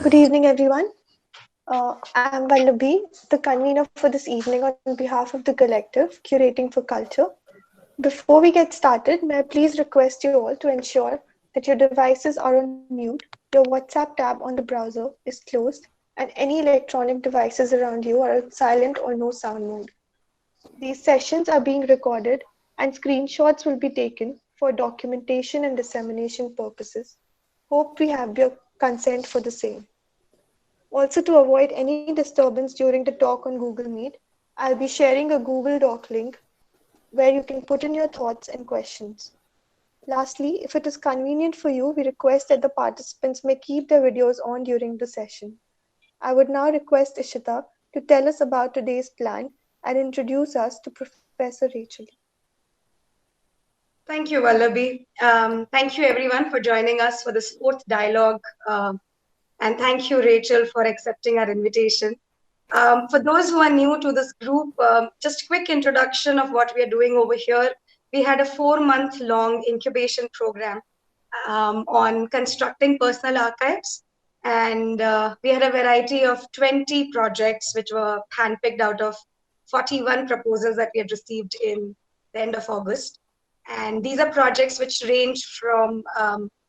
Good evening, everyone. I'm Vallabi, the convener for this evening on behalf of the collective Curating for Culture. Before we get started, may I please request you all to ensure that your devices are on mute, your WhatsApp tab on the browser is closed, and any electronic devices around you are in silent or no sound mode. These sessions are being recorded and screenshots will be taken for documentation and dissemination purposes. Hope we have your consent for the same. Also, to avoid any disturbance during the talk on Google Meet, I'll be sharing a Google Doc link where you can put in your thoughts and questions. Lastly, if it is convenient for you, we request that the participants may keep their videos on during the session. I would now request Ishita to tell us about today's plan and introduce us to Professor Rachel. Thank you, Vallabi. Thank you, everyone, for joining us for this fourth dialogue. And thank you, Rachel, for accepting our invitation. For those who are new to this group, just a quick introduction of what we are doing over here. We had a 4-month-long incubation program on constructing personal archives. And we had a variety of 20 projects, which were handpicked out of 41 proposals that we had received in the end of August. And these are projects which range from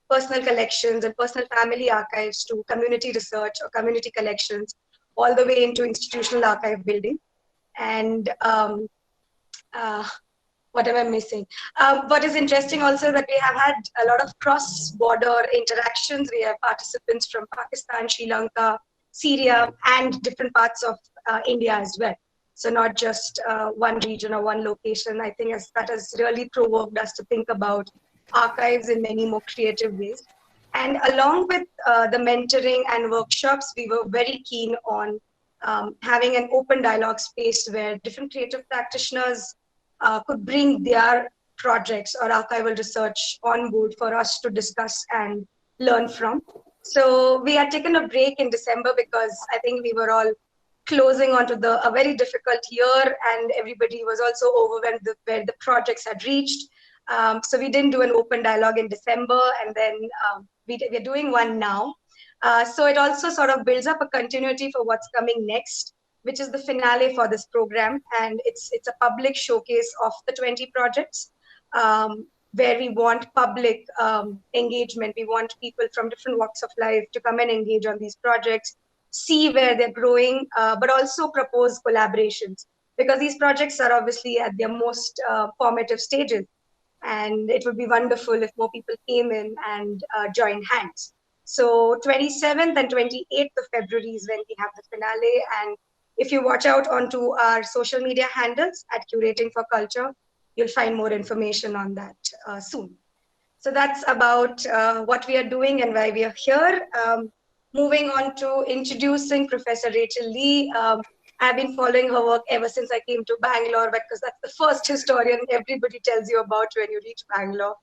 personal collections and personal family archives to community research or community collections, all the way into institutional archive building. And what am I missing? What is interesting also that we have had a lot of cross-border interactions. We have participants from Pakistan, Sri Lanka, Syria, and different parts of India as well. So not just one region or one location. I think that has really provoked us to think about archives in many more creative ways. And along with the mentoring and workshops, we were very keen on having an open dialogue space where different creative practitioners could bring their projects or archival research on board for us to discuss and learn from. So we had taken a break in December because I think we were all closing onto a very difficult year, and everybody was also overwhelmed with where the projects had reached. So we didn't do an open dialogue in December, and then we're doing one now. So it also sort of builds up a continuity for what's coming next, which is the finale for this program. And it's a public showcase of the 20 projects where we want public engagement. We want people from different walks of life to come and engage on these projects, see where they're growing, but also propose collaborations, because these projects are obviously at their most formative stages. And it would be wonderful if more people came in and joined hands. So 27th and 28th of February is when we have the finale. And if you watch out onto our social media handles at Curating for Culture, you'll find more information on that soon. So that's about what we are doing and why we are here. Moving on to introducing Professor Rachel Lee. I've been following her work ever since I came to Bangalore, because that's the first historian everybody tells you about when you reach Bangalore.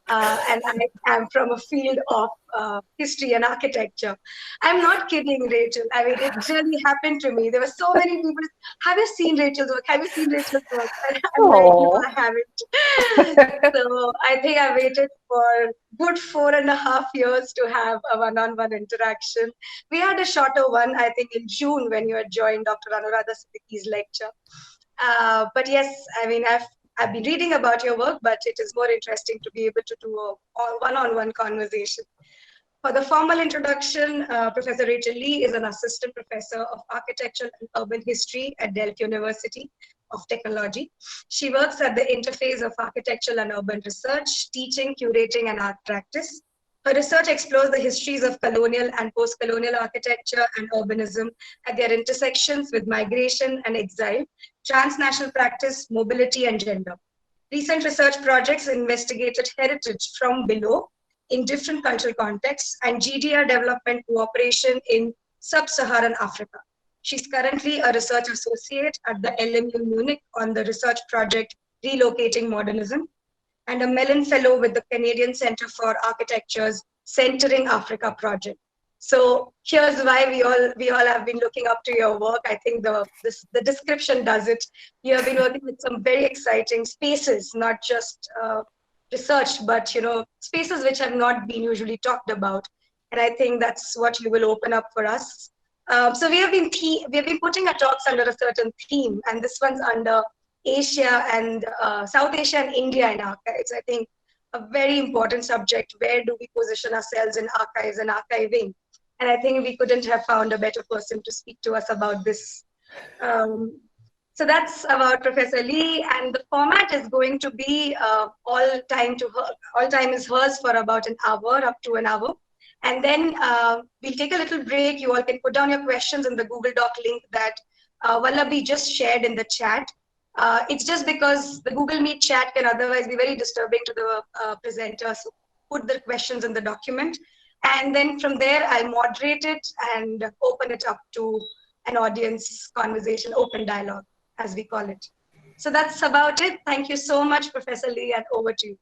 And I am from a field of history and architecture. I'm not kidding, Rachel. I mean, it really happened to me. There were so many people. Have you seen Rachel's work? Have you seen Rachel's work? And I'm like, no, I haven't. So I think I waited for good 4.5 years to have a one-on-one interaction. We had a shorter one, I think, in June when you had joined Dr. Anuradha Siddiqui's lecture. But yes, I mean, I've been reading about your work, but it is more interesting to be able to do a one-on-one conversation. For the formal introduction, Professor Rachel Lee is an assistant professor of architecture and urban history at Delft University of Technology. She works at the interface of architectural and urban research, teaching, curating, and art practice. Her research explores the histories of colonial and post-colonial architecture and urbanism at their intersections with migration and exile, transnational practice, mobility, and gender. Recent research projects investigated heritage from below in different cultural contexts and GDR development cooperation in sub-Saharan Africa. She's currently a research associate at the LMU Munich on the research project Relocating Modernism, and a Mellon Fellow with the Canadian Centre for Architecture's Centering Africa project. So here's why we all have been looking up to your work. I think the description does it. You have been working with some very exciting spaces, not just research, but spaces which have not been usually talked about And I think that's what you will open up for us. So we have been putting our talks under a certain theme, and this one's under Asia and South Asia and India in archives. I think a very important subject. Where do we position ourselves in archives and archiving? And I think we couldn't have found a better person to speak to us about this. So that's about Professor Lee, and the format is going to be all time is hers for about an hour, up to an hour. And then we'll take a little break. You all can put down your questions in the Google Doc link that Vallabi just shared in the chat. It's just because the Google Meet chat can otherwise be very disturbing to the presenters. So put the questions in the document. And then from there, I'll moderate it and open it up to an audience conversation, open dialogue, as we call it. So that's about it. Thank you so much, Professor Lee, and over to you.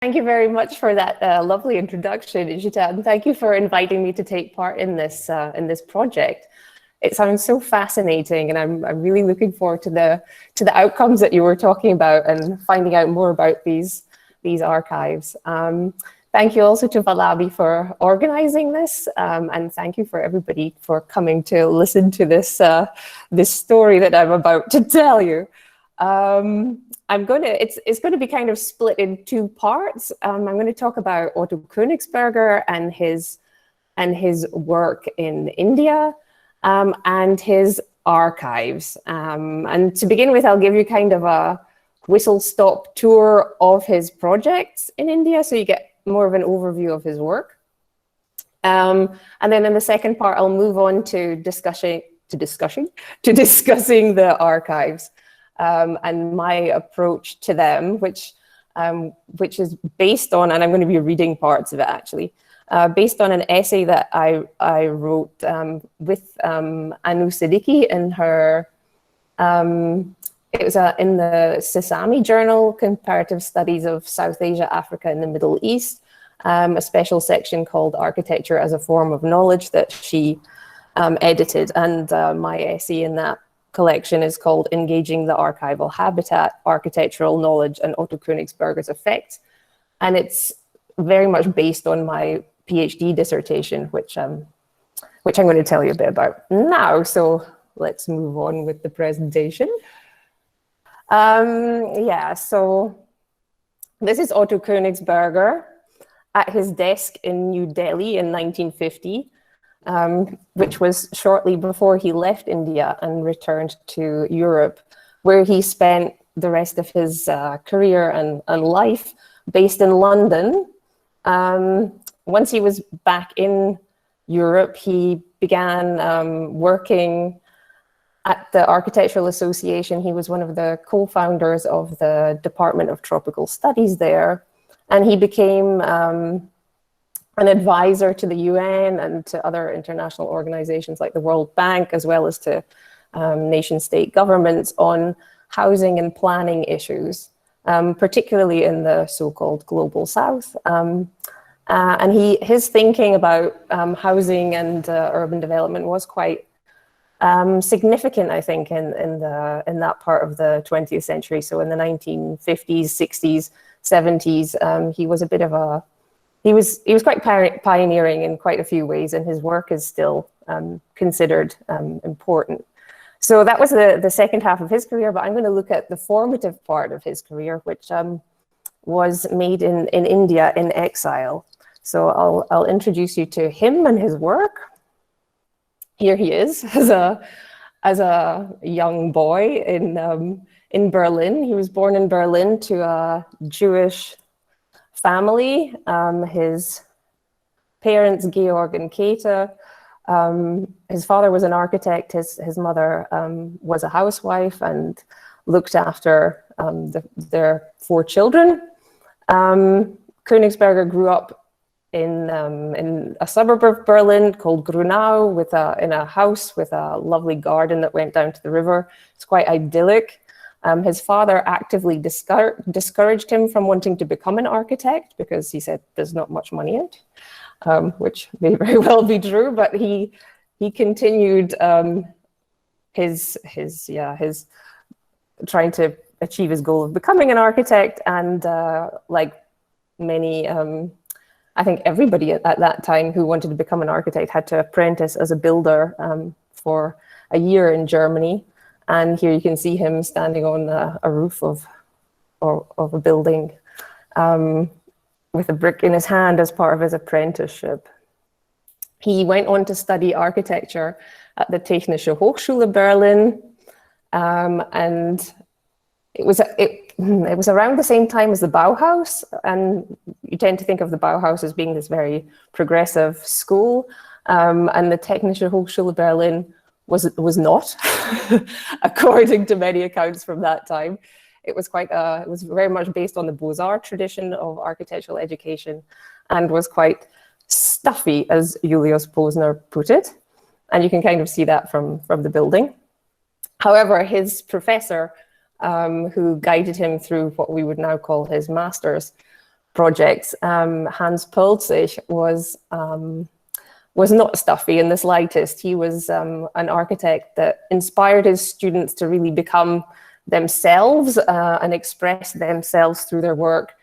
Thank you very much for that lovely introduction, Ishita, and thank you for inviting me to take part in this project. It sounds so fascinating, and I'm really looking forward to the outcomes that you were talking about and finding out more about these archives. Thank you also to Vallabi for organizing this, and thank you for everybody for coming to listen to this this story that I'm about to tell you. It's going to be kind of split in two parts. I'm going to talk about Otto Koenigsberger and his work in India, and his archives. And to begin with, I'll give you kind of a whistle-stop tour of his projects in India, so you get more of an overview of his work. And then in the second part, I'll move on to discussing the archives. And my approach to them, which is based on, and I'm going to be reading parts of it actually, based on an essay that I wrote with Anu Siddiqui in her, it was in the Sesame Journal, Comparative Studies of South Asia, Africa, and the Middle East, a special section called Architecture as a Form of Knowledge that she edited, and my essay in that collection is called Engaging the Archival Habitat, Architectural Knowledge and Otto Koenigsberger's Effect. And it's very much based on my PhD dissertation, which I'm going to tell you a bit about now. So let's move on with the presentation. Yeah, so this is Otto Koenigsberger at his desk in New Delhi in 1950. Which was shortly before he left India and returned to Europe, where he spent the rest of his career and life based in London. Once he was back in Europe, he began working at the Architectural Association. He was one of the co-founders of the Department of Tropical Studies there, and he became an advisor to the UN and to other international organizations like the World Bank, as well as to nation-state governments on housing and planning issues, particularly in the so-called Global South. And his thinking about housing and urban development was quite significant, I think, in that part of the 20th century. So in the 1950s, 60s, 70s, he was a bit of a He was quite pioneering in quite a few ways, and his work is still considered important. So that was the second half of his career, but I'm going to look at the formative part of his career, which was made in India in exile. So I'll introduce you to him and his work. Here he is as a young boy in Berlin. He was born in Berlin to a Jewish family. His parents, Georg and Käthe, his father was an architect. His mother was a housewife and looked after their 4 children. Koenigsberger grew up in a suburb of Berlin called Grunau, in a house with a lovely garden that went down to the river. It's quite idyllic. His father actively discouraged him from wanting to become an architect because he said there's not much money in it, which may very well be true, but he continued his trying to achieve his goal of becoming an architect, and like many, I think everybody at that time who wanted to become an architect had to apprentice as a builder for a year in Germany. And here you can see him standing on a roof of a building with a brick in his hand as part of his apprenticeship. He went on to study architecture at the Technische Hochschule Berlin, and it was around the same time as the Bauhaus, and you tend to think of the Bauhaus as being this very progressive school, and the Technische Hochschule Berlin was not, according to many accounts from that time. It was it was very much based on the Beaux-Arts tradition of architectural education, and was quite stuffy, as Julius Posner put it, and you can kind of see that from the building. However, his professor, who guided him through what we would now call his master's projects, Hans Pölzig, was not stuffy in the slightest. He was an architect that inspired his students to really become themselves and express themselves through their work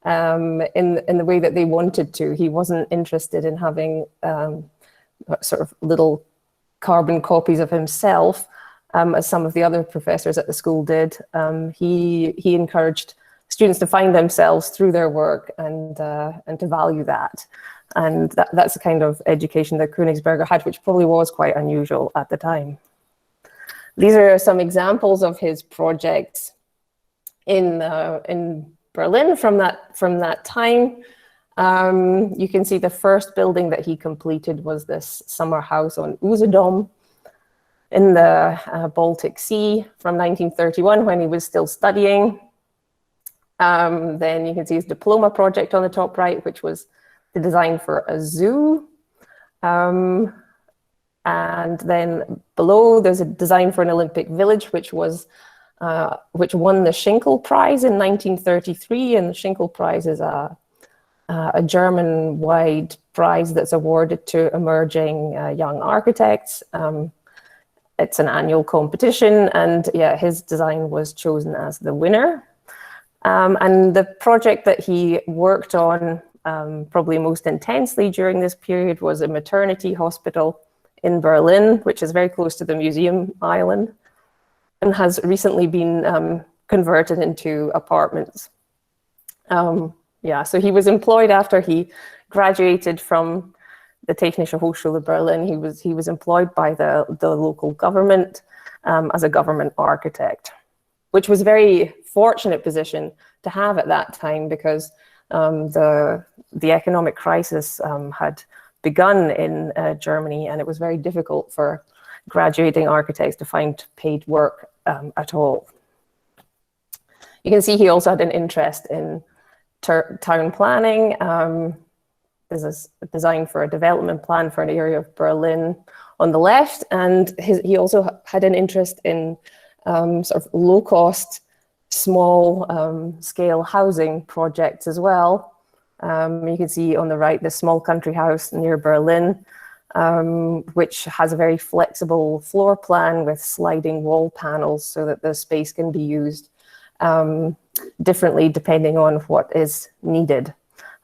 in the way that they wanted to. He wasn't interested in having sort of little carbon copies of himself, as some of the other professors at the school did. He encouraged students to find themselves through their work and to value that. And that's the kind of education that Koenigsberger had, which probably was quite unusual at the time. These are some examples of his projects in Berlin from that time. You can see the first building that he completed was this summer house on Usedom in the Baltic Sea from 1931, when he was still studying. Then you can see his diploma project on the top right, which was the design for a zoo. And then below, there's a design for an Olympic village, which won the Schinkel Prize in 1933. And the Schinkel Prize is a German-wide prize that's awarded to emerging young architects. It's an annual competition, and yeah, his design was chosen as the winner. And the project that he worked on probably most intensely during this period was a maternity hospital in Berlin, which is very close to the museum island, and has recently been converted into apartments. Yeah, so he was employed after he graduated from the Technische Hochschule Berlin. He was employed by the local government as a government architect, which was a very fortunate position to have at that time, because the economic crisis had begun in Germany, and it was very difficult for graduating architects to find paid work at all. You can see he also had an interest in town planning. There's a design for a development plan for an area of Berlin on the left, and he also had an interest in sort of low-cost, small-scale housing projects as well. You can see on the right the small country house near Berlin, which has a very flexible floor plan with sliding wall panels so that the space can be used differently depending on what is needed,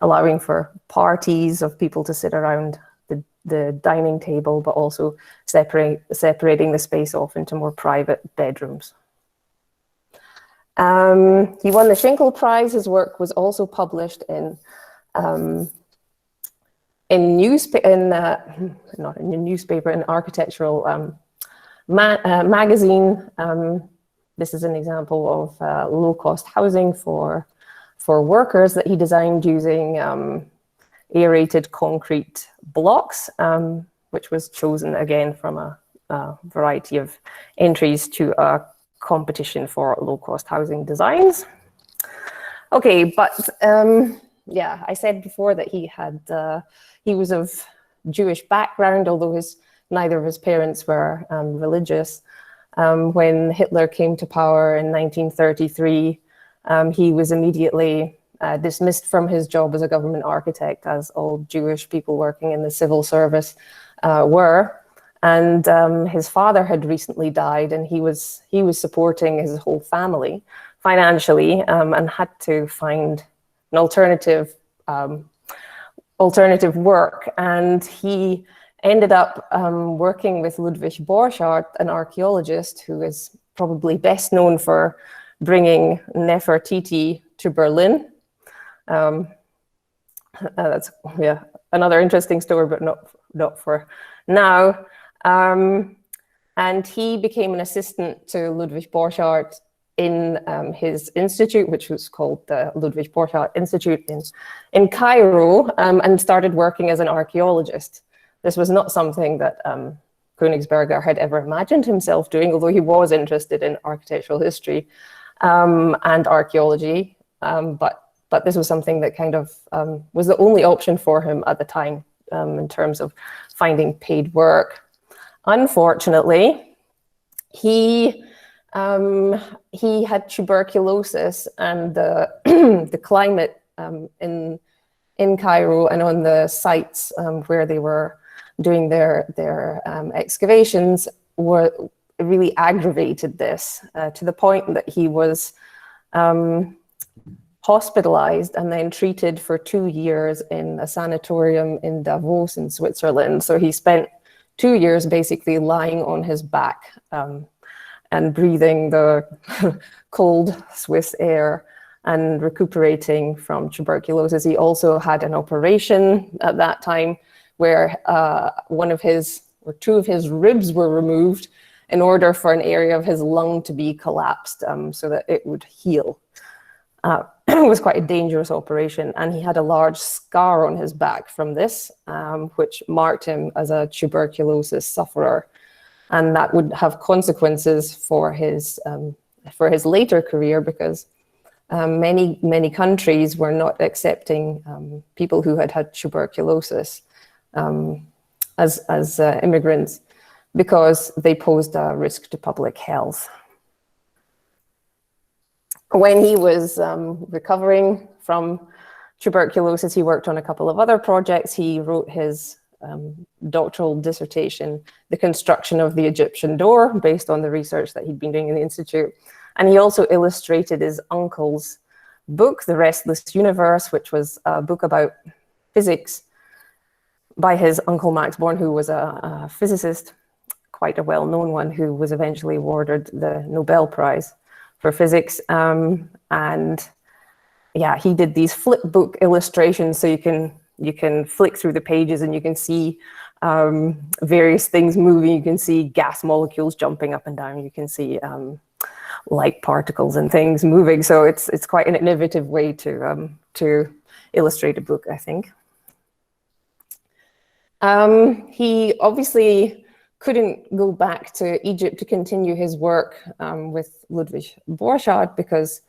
allowing for parties of people to sit around the dining table, but also separating the space off into more private bedrooms. He won the Schinkel Prize. His work was also published in architectural magazine. This is an example of low-cost housing for workers that he designed using aerated concrete blocks, which was chosen again from a variety of entries to a competition for low-cost housing designs. Okay, but yeah, I said before that he was of Jewish background, although neither of his parents were religious. When Hitler came to power in 1933, he was immediately dismissed from his job as a government architect, as all Jewish people working in the civil service were. And his father had recently died, and he was supporting his whole family financially, and had to find an alternative work. And he ended up working with Ludwig Borchardt, an archaeologist who is probably best known for bringing Nefertiti to Berlin. That's another interesting story, but not for now. And he became an assistant to Ludwig Borchardt in his institute, which was called the Ludwig Borchardt Institute in Cairo, and started working as an archaeologist. This was not something that Koenigsberger had ever imagined himself doing, although he was interested in architectural history and archaeology. But this was something that kind of was the only option for him at the time in terms of finding paid work. Unfortunately, he had tuberculosis, and the climate in Cairo and on the sites where they were doing their excavations really aggravated this to the point that he was hospitalized and then treated for 2 years in a sanatorium in Davos in Switzerland. So he spent 2 years basically lying on his back and breathing the cold Swiss air and recuperating from tuberculosis. He also had an operation at that time where two of his ribs were removed in order for an area of his lung to be collapsed so that it would heal. It was quite a dangerous operation, and he had a large scar on his back from this, which marked him as a tuberculosis sufferer. And that would have consequences for his later career, because many countries were not accepting people who had tuberculosis as immigrants, because they posed a risk to public health. When he was recovering from tuberculosis, he worked on a couple of other projects. He wrote his doctoral dissertation, The Construction of the Egyptian Door, based on the research that he'd been doing in the Institute. And he also illustrated his uncle's book, The Restless Universe, which was a book about physics by his uncle Max Born, who was a physicist, quite a well-known one, who was eventually awarded the Nobel Prize for physics. And yeah, he did these flip book illustrations, so you can flick through the pages and you can see various things moving. You can see gas molecules jumping up and down. You can see light particles and things moving. So it's quite an innovative way to illustrate a book, I think. He obviously couldn't go back to Egypt to continue his work with Ludwig Borchardt, because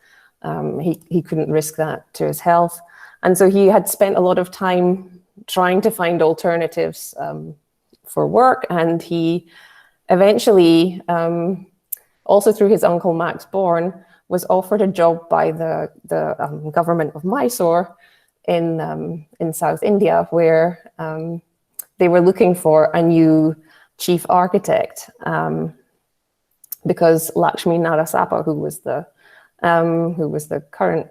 he couldn't risk that to his health. And so he had spent a lot of time trying to find alternatives for work. And he eventually, also through his uncle Max Born, was offered a job by the government of Mysore in South India, where they were looking for a new chief architect, because Lakshmi Narasapa, who was the current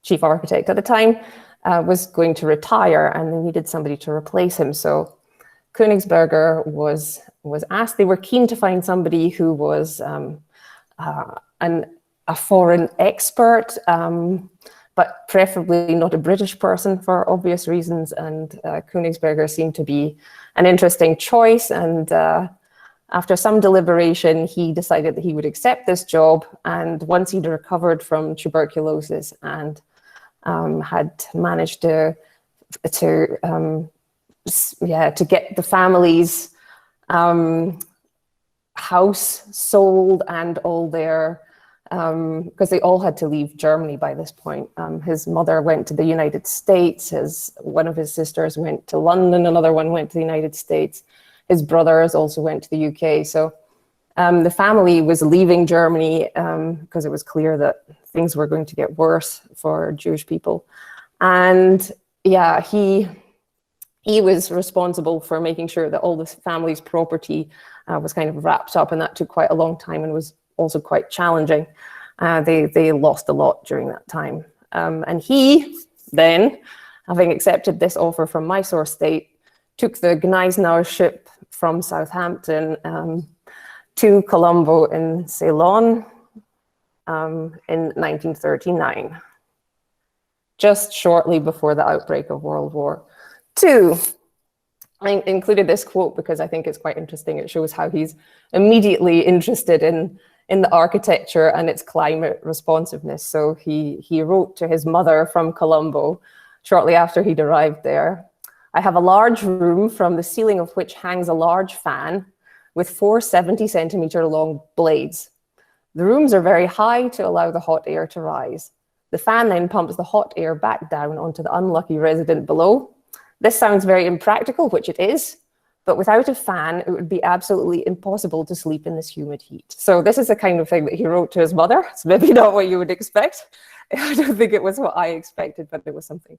chief architect at the time, was going to retire, and they needed somebody to replace him. So Koenigsberger was asked. They were keen to find somebody who was a foreign expert, but preferably not a British person for obvious reasons. And Koenigsberger seemed to be an interesting choice. And after some deliberation, he decided that he would accept this job. And once he'd recovered from tuberculosis and had managed to get the family's house sold and all their, because they all had to leave Germany by this point. His mother went to the United States, one of his sisters went to London, another one went to the United States, his brothers also went to the UK. So the family was leaving Germany because it was clear that things were going to get worse for Jewish people. And yeah, he he was responsible for making sure that all this family's property was kind of wrapped up, and that took quite a long time and was also quite challenging. They lost a lot during that time. And he then, having accepted this offer from Mysore state, took the Gneisner ship from Southampton to Colombo in Ceylon in 1939, just shortly before the outbreak of World War II. I included this quote because I think it's quite interesting. It shows how he's immediately interested in the architecture and its climate responsiveness. So he wrote to his mother from Colombo shortly after he'd arrived there, "I have a large room from the ceiling of which hangs a large fan with 4 70-centimeter long blades. The rooms are very high to allow the hot air to rise. The fan then pumps the hot air back down onto the unlucky resident below. This sounds very impractical, which it is, but without a fan, it would be absolutely impossible to sleep in this humid heat." So this is the kind of thing that he wrote to his mother. It's maybe not what you would expect. I don't think it was what I expected, but it was something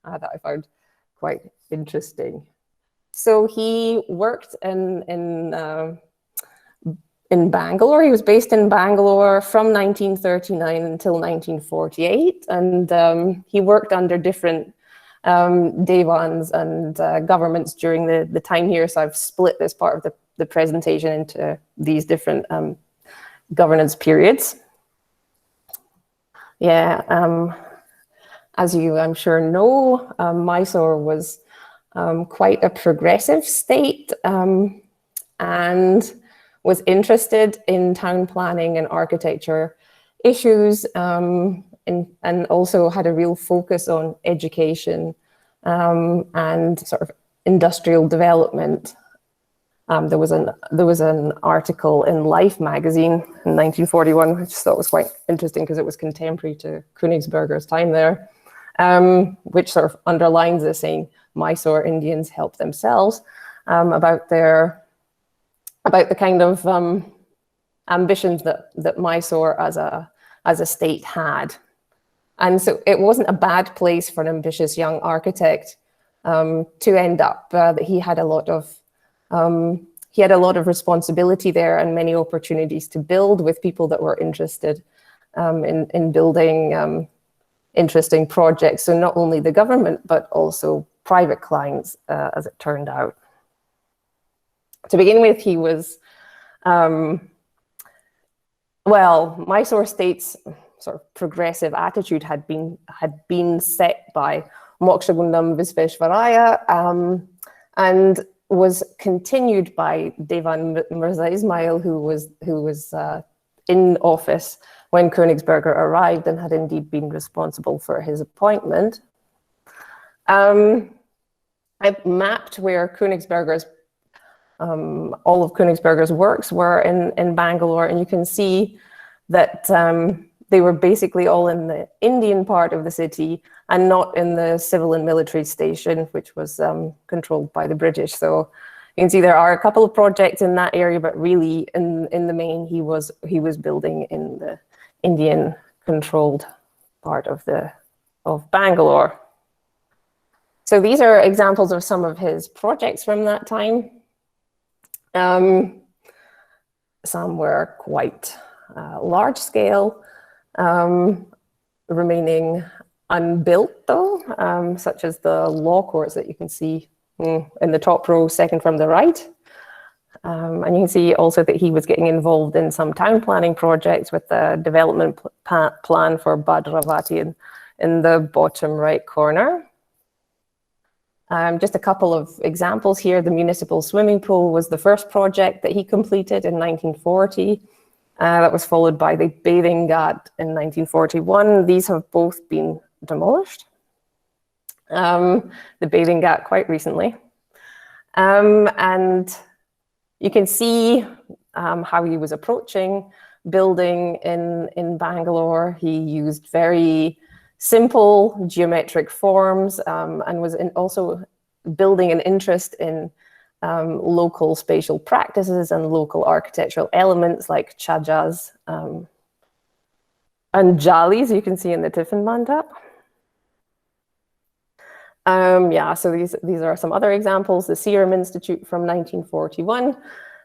that I found quite interesting. So he worked in Bangalore. He was based in Bangalore from 1939 until 1948, and he worked under different devans and governments during the time here. So I've split this part of the presentation into these different governance periods. Yeah, as you, I'm sure, know, Mysore was quite a progressive state and was interested in town planning and architecture issues, and also had a real focus on education and sort of industrial development. There was an article in Life magazine in 1941, which I thought was quite interesting because it was contemporary to Koenigsberger's time there, which sort of underlines this, saying Mysore Indians help themselves, about the kind of ambitions that Mysore as a state had. And so it wasn't a bad place for an ambitious young architect to end up. That he had a lot of responsibility there and many opportunities to build with people that were interested in building interesting projects. So not only the government, but also private clients, as it turned out. To begin with, he was, Mysore state's sort of progressive attitude had been set by Mokshagundam Visveshvaraya, and was continued by Devan Mirza Ismail, who was in office when Koenigsberger arrived and had indeed been responsible for his appointment. I've mapped where Koenigsberger's all of Koenigsberger's works were in Bangalore, and you can see that they were basically all in the Indian part of the city and not in the civil and military station, which was controlled by the British. So you can see there are a couple of projects in that area, but really in the main, he was building in the Indian controlled part of Bangalore. So these are examples of some of his projects from that time. Some were quite large scale, remaining unbuilt though, such as the law courts that you can see in the top row, second from the right. And you can see also that he was getting involved in some town planning projects with the development plan for Bhadravati in the bottom right corner. Just a couple of examples here. The municipal swimming pool was the first project that he completed in 1940. That was followed by the bathing ghat in 1941. These have both been demolished. The bathing ghat quite recently. And you can see how he was approaching building in Bangalore. He used very simple geometric forms and was also building an interest in local spatial practices and local architectural elements like chajas and jalis, you can see in the Tiffin mandap. Yeah, so these are some other examples. The Serum Institute from 1941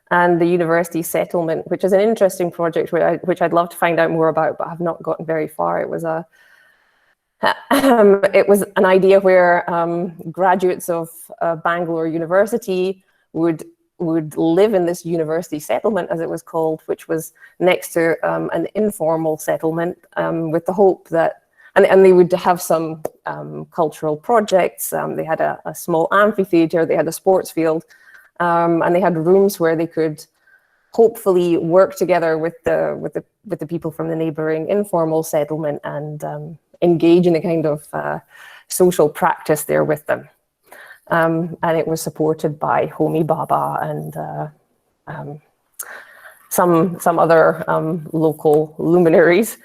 and the University Settlement, which is an interesting project which I'd love to find out more about, but have not gotten very far. It was an idea where graduates of Bangalore University would live in this university settlement, as it was called, which was next to an informal settlement, with the hope that, and they would have some cultural projects. They had a small amphitheater, they had a sports field, and they had rooms where they could hopefully work together with the people from the neighboring informal settlement and engage in a kind of social practice there with them. And it was supported by Homi Bhabha and some other local luminaries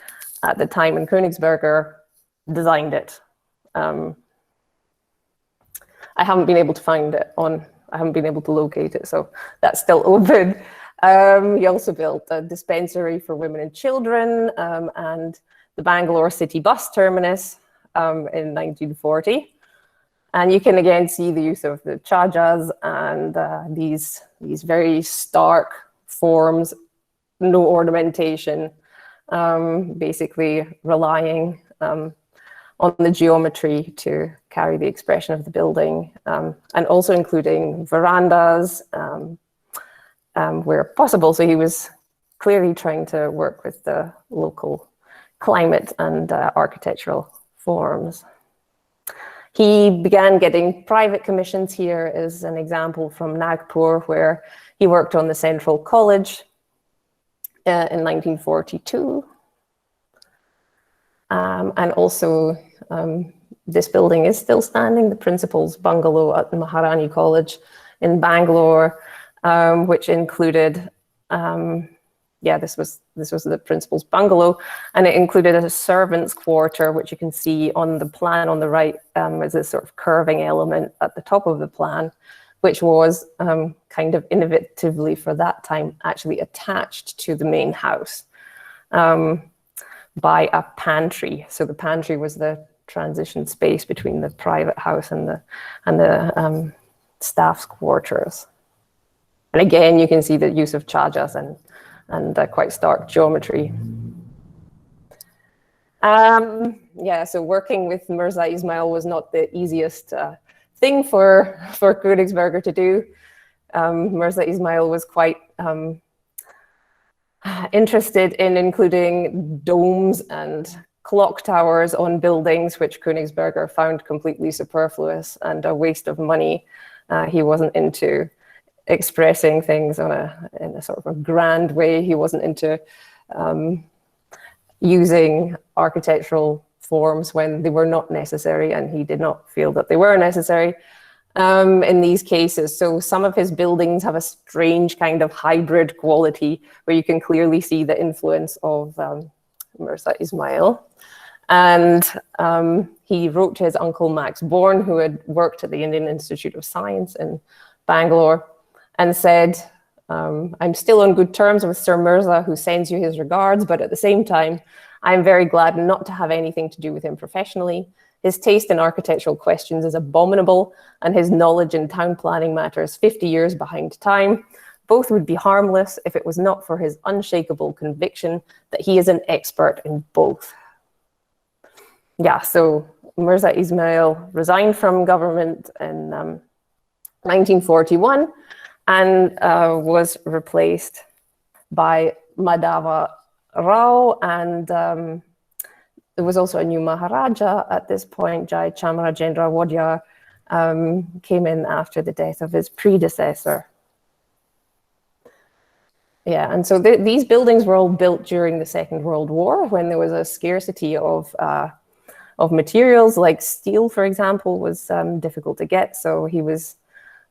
at the time, and Koenigsberger designed it. I haven't been able to find it I haven't been able to locate it, so that's still open. He also built a dispensary for women and children and the Bangalore City Bus Terminus in 1940. And you can again see the use of the chajas and these very stark forms, no ornamentation, basically relying on the geometry to carry the expression of the building, and also including verandas where possible. So he was clearly trying to work with the local climate and architectural forms. He began getting private commissions. Here is an example from Nagpur, where he worked on the Central College in 1942. And also, this building is still standing, the Principal's Bungalow at the Maharani College in Bangalore, which included, this was the Principal's Bungalow, and it included a servants' quarter, which you can see on the plan on the right as a sort of curving element at the top of the plan, which was kind of innovatively for that time actually attached to the main house by a pantry. So the pantry was the transition space between the private house and the staff's quarters. And again, you can see the use of chajas and quite stark geometry. So working with Mirza Ismail was not the easiest thing for Koenigsberger to do. Mirza Ismail was quite interested in including domes and clock towers on buildings, which Koenigsberger found completely superfluous and a waste of money. He wasn't into expressing things in a sort of a grand way. He wasn't into using architectural forms when they were not necessary, and he did not feel that they were necessary in these cases. So some of his buildings have a strange kind of hybrid quality where you can clearly see the influence of Mirza Ismail. And he wrote to his uncle Max Born, who had worked at the Indian Institute of Science in Bangalore, and said, I'm still on good terms with Sir Mirza, who sends you his regards, but at the same time, I'm very glad not to have anything to do with him professionally. His taste in architectural questions is abominable, and his knowledge in town planning matters 50 years behind time. Both would be harmless if it was not for his unshakable conviction that he is an expert in both. Yeah, so Mirza Ismail resigned from government in 1941 and was replaced by Madhava Rao, and there was also a new Maharaja at this point. Jai Chamarajendra Wadiyar came in after the death of his predecessor. Yeah, and so these buildings were all built during the Second World War, when there was a scarcity of materials, like steel, for example, was difficult to get. So he was,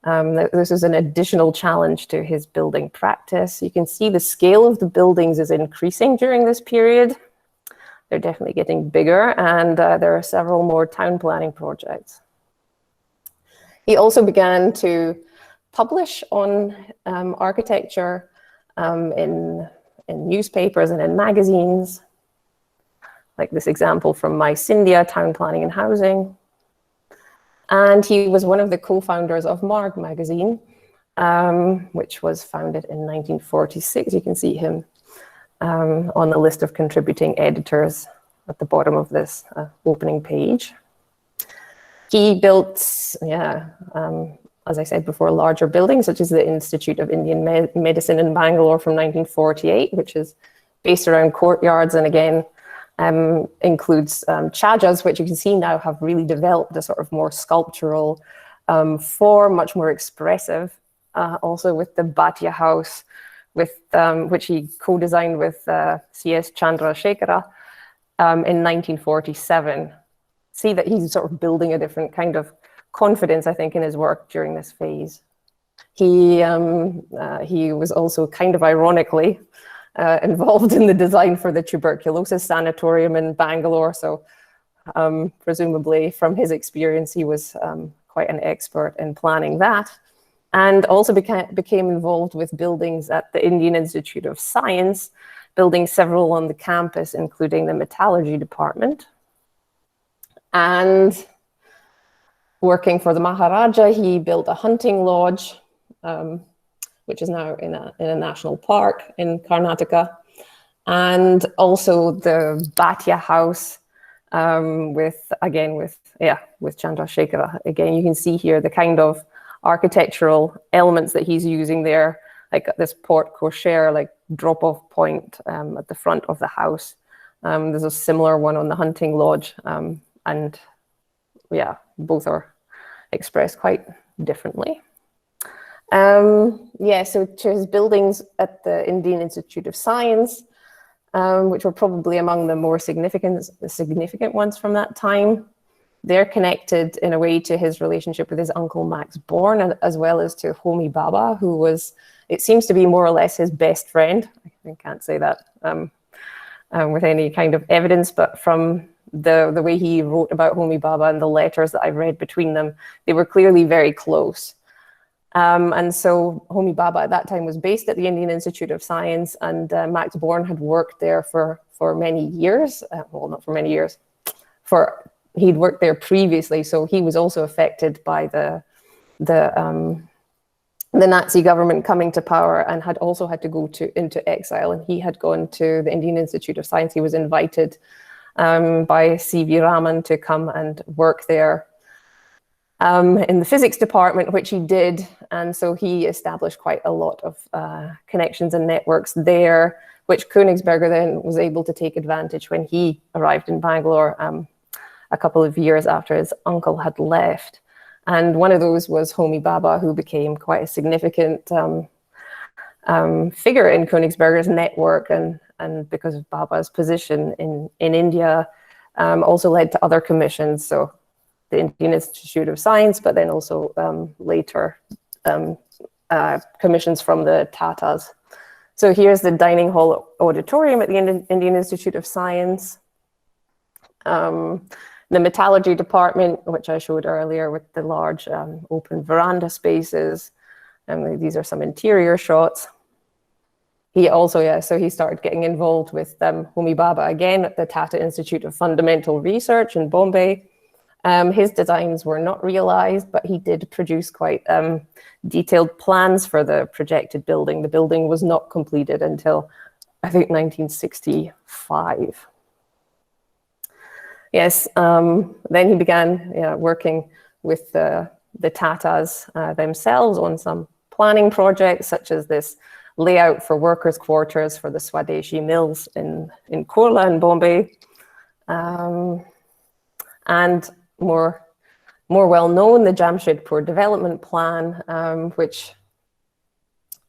this was an additional challenge to his building practice. You can see the scale of the buildings is increasing during this period. They're definitely getting bigger, and there are several more town planning projects. He also began to publish on architecture in newspapers and in magazines, like this example from My Scindia, Town Planning and Housing. And he was one of the co-founders of Marg magazine, which was founded in 1946. You can see him on the list of contributing editors at the bottom of this opening page. He built, as I said before, larger buildings, such as the Institute of Indian Medicine in Bangalore from 1948, which is based around courtyards, and again, includes chajas, which you can see now have really developed a sort of more sculptural form, much more expressive. Also with the Bhatia House, which he co-designed with C.S. Chandrasekhara in 1947. See that he's sort of building a different kind of confidence, I think, in his work during this phase. He was also kind of ironically involved in the design for the tuberculosis sanatorium in Bangalore. So presumably from his experience, he was quite an expert in planning that. And also became involved with buildings at the Indian Institute of Science, building several on the campus, including the metallurgy department. And working for the Maharaja, he built a hunting lodge, which is now in a national park in Karnataka. And also the Bhatia House with Chandrasekhara. Again, you can see here the kind of architectural elements that he's using there, like this porte cochere, like drop-off point at the front of the house. There's a similar one on the hunting lodge, and yeah, both are expressed quite differently. So to his buildings at the Indian Institute of Science, which were probably among the more significant ones from that time. They're connected in a way to his relationship with his uncle Max Born, and as well as to Homi Bhabha, who was, it seems to be more or less his best friend. I can't say that with any kind of evidence, but from the way he wrote about Homi Bhabha and the letters that I've read between them, they were clearly very close. And so Homi Bhabha at that time was based at the Indian Institute of Science, and Max Born had worked there for many years. Well, not for many years. He'd worked there previously, so he was also affected by the Nazi government coming to power, and had also had to go into exile. And he had gone to the Indian Institute of Science. He was invited by C.V. Raman to come and work there in the physics department, which he did. And so he established quite a lot of connections and networks there, which Koenigsberger then was able to take advantage when he arrived in Bangalore a couple of years after his uncle had left. And one of those was Homi Bhabha, who became quite a significant figure in Koenigsberger's network, and because of Bhabha's position in India, also led to other commissions. So the Indian Institute of Science, but then also later commissions from the Tatas. So here's the dining hall auditorium at the Indian Institute of Science. The metallurgy department, which I showed earlier, with the large open veranda spaces. And these are some interior shots. He also, so he started getting involved with Homi Bhabha again at the Tata Institute of Fundamental Research in Bombay. His designs were not realized, but he did produce quite detailed plans for the projected building. The building was not completed until, I think, 1965. Yes, then he began working with the Tatas themselves on some planning projects, such as this layout for workers' quarters for the Swadeshi mills in Kurla in Bombay. And more well known, the Jamshedpur development plan, which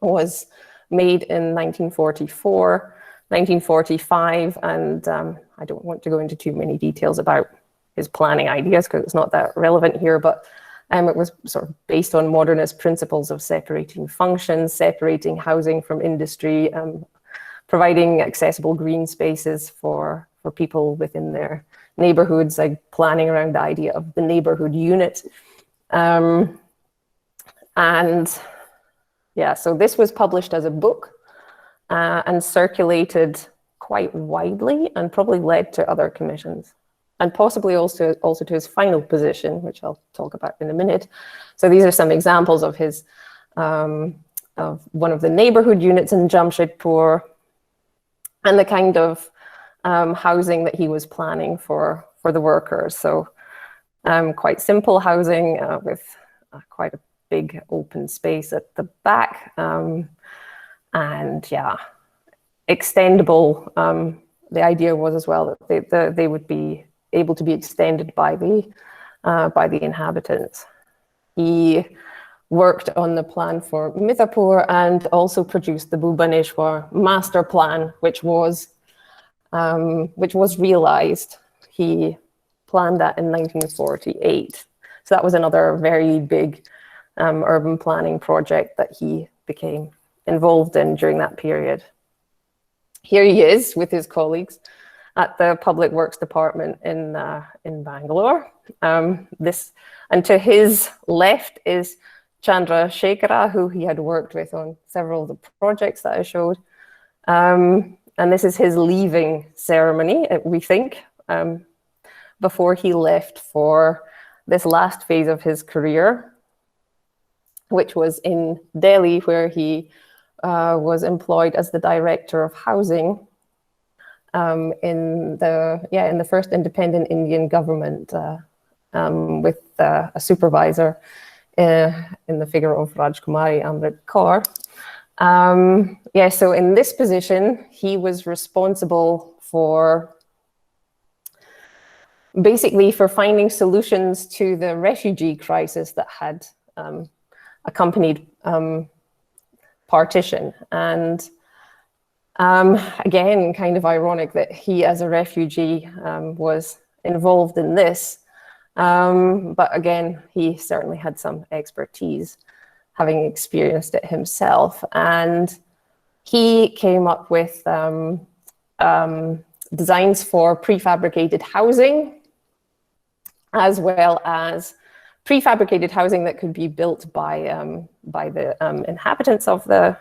was made in 1944, 1945, and I don't want to go into too many details about his planning ideas because it's not that relevant here, but it was sort of based on modernist principles of separating functions, separating housing from industry, providing accessible green spaces for people within their neighborhoods, like planning around the idea of the neighborhood unit. So this was published as a book and circulated quite widely, and probably led to other commissions. and possibly also to his final position, which I'll talk about in a minute. So these are some examples of his of one of the neighborhood units in Jamshedpur, and the kind of housing that he was planning for the workers. So quite simple housing with quite a big open space at the back, and yeah, extendable. The idea was as well that they would be able to be extended by the inhabitants. He worked on the plan for Mithapur and also produced the Bhubaneswar master plan, which was realized. He planned that in 1948. So that was another very big urban planning project that he became involved in during that period. Here he is with his colleagues at the Public Works Department in Bangalore. And to his left is Chandra Shekhara, who he had worked with on several of the projects that I showed. And this is his leaving ceremony, we think, before he left for this last phase of his career, which was in Delhi, where he was employed as the director of housing in the first independent Indian government, with a supervisor in the figure of Rajkumari Amrit Kaur. So in this position, he was responsible for basically for finding solutions to the refugee crisis that had accompanied partition. And again, kind of ironic that he, as a refugee, was involved in this. But again, he certainly had some expertise, having experienced it himself. And he came up with designs for prefabricated housing, as well as prefabricated housing that could be built by the inhabitants of the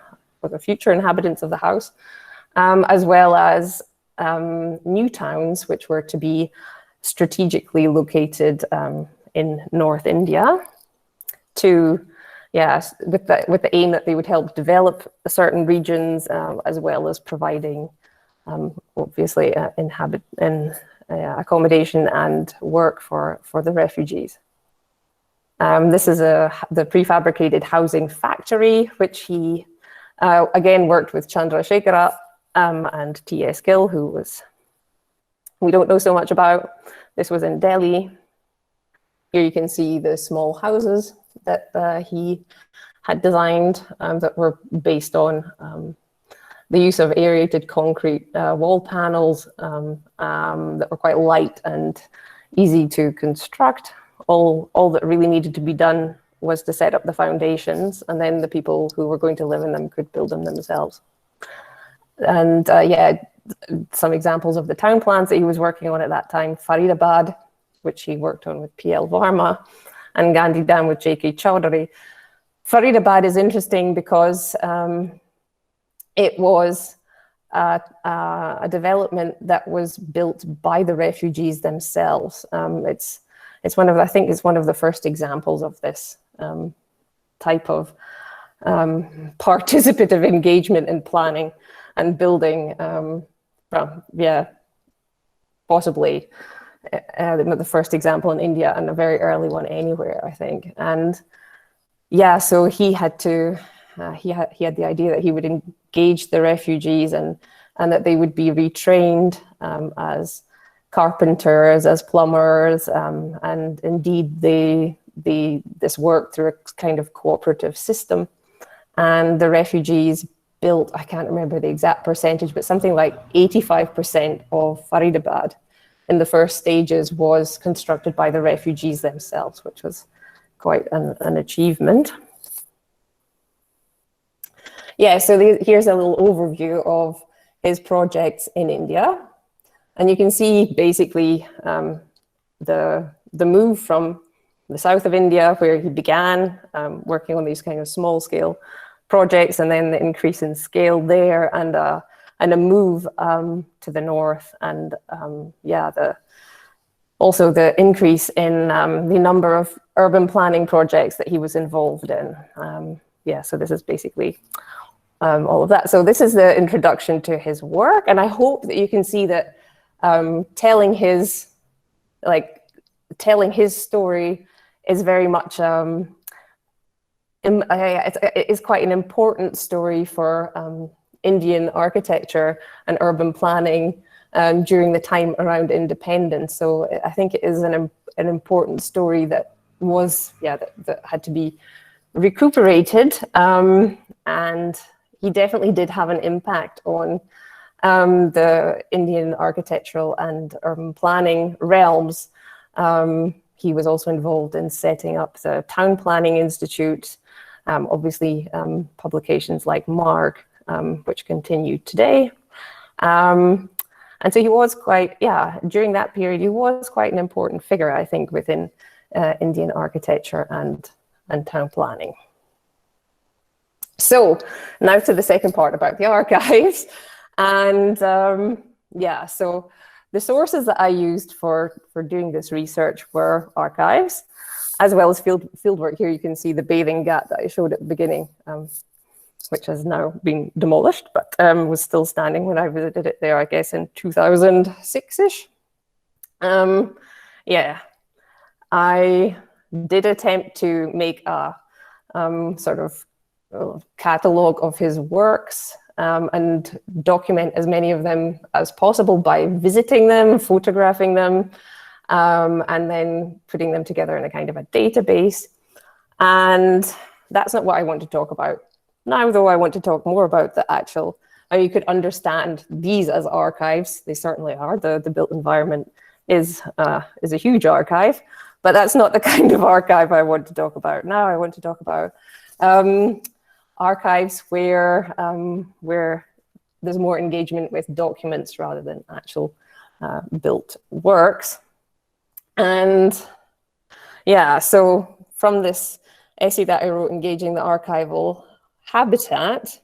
future inhabitants of the house, as well as new towns, which were to be strategically located in North India, with the aim that they would help develop certain regions, as well as providing, obviously, accommodation and work for the refugees. This is the prefabricated housing factory, which he again worked with Chandra Shekhara and T.S. Gill, who we don't know so much about. This was in Delhi. Here you can see the small houses that he had designed that were based on the use of aerated concrete wall panels that were quite light and easy to construct. All that really needed to be done was to set up the foundations, and then the people who were going to live in them could build them themselves. And some examples of the town plans that he was working on at that time: Faridabad, which he worked on with P.L. Varma, and Gandhidham with J.K. Chowdhury. Faridabad is interesting because it was a development that was built by the refugees themselves. It's one of the first examples of this type of participative engagement in planning and building, possibly the first example in India and a very early one anywhere, I think. And so he had the idea that he would engage the refugees and that they would be retrained as carpenters, as plumbers, and indeed this worked through a kind of cooperative system. And the refugees built, I can't remember the exact percentage, but something like 85% of Faridabad in the first stages was constructed by the refugees themselves, which was quite an achievement. So here's a little overview of his projects in India. And you can see basically the move from the south of India, where he began working on these kind of small scale projects, and then the increase in scale there, and a move to the north, and also the increase in the number of urban planning projects that he was involved in. Yeah, so this is basically all of that. So this is the introduction to his work, and I hope that you can see that telling his story is very much it's quite an important story for Indian architecture and urban planning during the time around independence. So I think it is an important story that was, that had to be recuperated, and he definitely did have an impact on the Indian architectural and urban planning realms. He was also involved in setting up the Town Planning Institute, obviously publications like Marg, which continue today. And so he was quite, during that period, he was quite an important figure, I think, within Indian architecture and town planning. So now to the second part about the archives. And so the sources that I used for doing this research were archives, as well as fieldwork. Here you can see the bathing ghat that I showed at the beginning, which has now been demolished, but was still standing when I visited it there, I guess, in 2006-ish. I did attempt to make a sort of catalogue of his works and document as many of them as possible by visiting them, photographing them, and then putting them together in a kind of a database. And that's not what I want to talk about now, though. I want to talk more about the actual, how you could understand these as archives. They certainly are. The built environment is a huge archive, but that's not the kind of archive I want to talk about now. I want to talk about archives where there's more engagement with documents rather than actual built works. And so from this essay that I wrote, Engaging the Archival Habitat,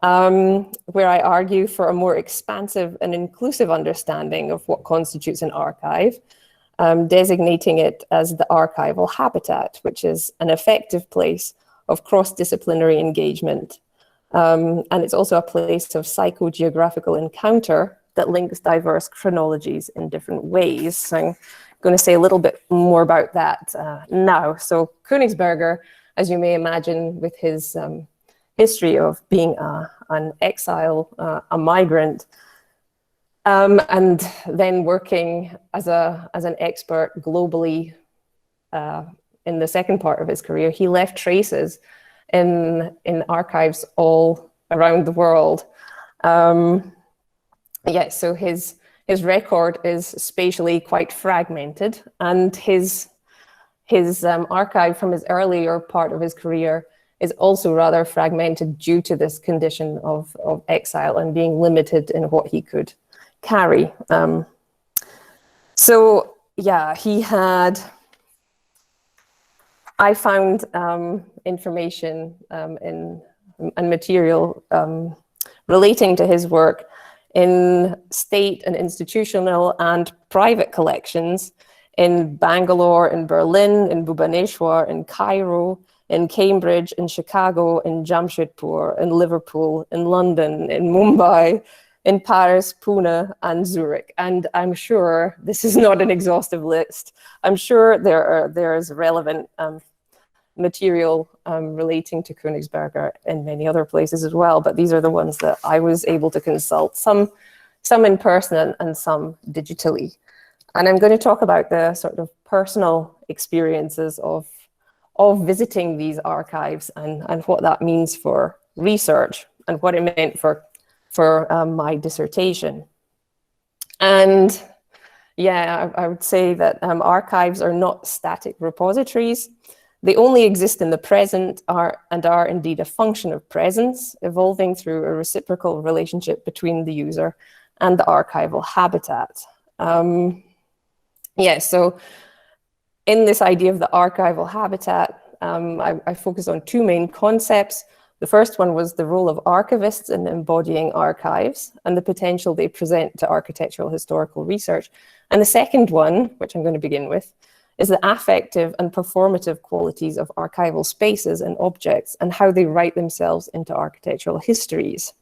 where I argue for a more expansive and inclusive understanding of what constitutes an archive, designating it as the archival habitat, which is an effective place of cross-disciplinary engagement. And it's also a place of psychogeographical encounter that links diverse chronologies in different ways. So I'm going to say a little bit more about that now. So Koenigsberger, as you may imagine, with his history of being an exile, a migrant, and then working as an expert globally in the second part of his career, he left traces in archives all around the world. So his record is spatially quite fragmented, and his archive from his earlier part of his career is also rather fragmented due to this condition of exile and being limited in what he could carry. I found information and material relating to his work in state and institutional and private collections in Bangalore, in Berlin, in Bhubaneswar, in Cairo, in Cambridge, in Chicago, in Jamshedpur, in Liverpool, in London, in Mumbai, in Paris, Pune, and Zurich. And I'm sure this is not an exhaustive list. I'm sure there is relevant material relating to Koenigsberger in many other places as well, but these are the ones that I was able to consult, some in person and some digitally. And I'm going to talk about the sort of personal experiences of visiting these archives and what that means for research and what it meant for my dissertation. And I would say that archives are not static repositories. They only exist in the present are indeed a function of presence, evolving through a reciprocal relationship between the user and the archival habitat. So in this idea of the archival habitat, I focused on two main concepts. The first one was the role of archivists in embodying archives and the potential they present to architectural historical research. And the second one, which I'm going to begin with, is the affective and performative qualities of archival spaces and objects and how they write themselves into architectural histories.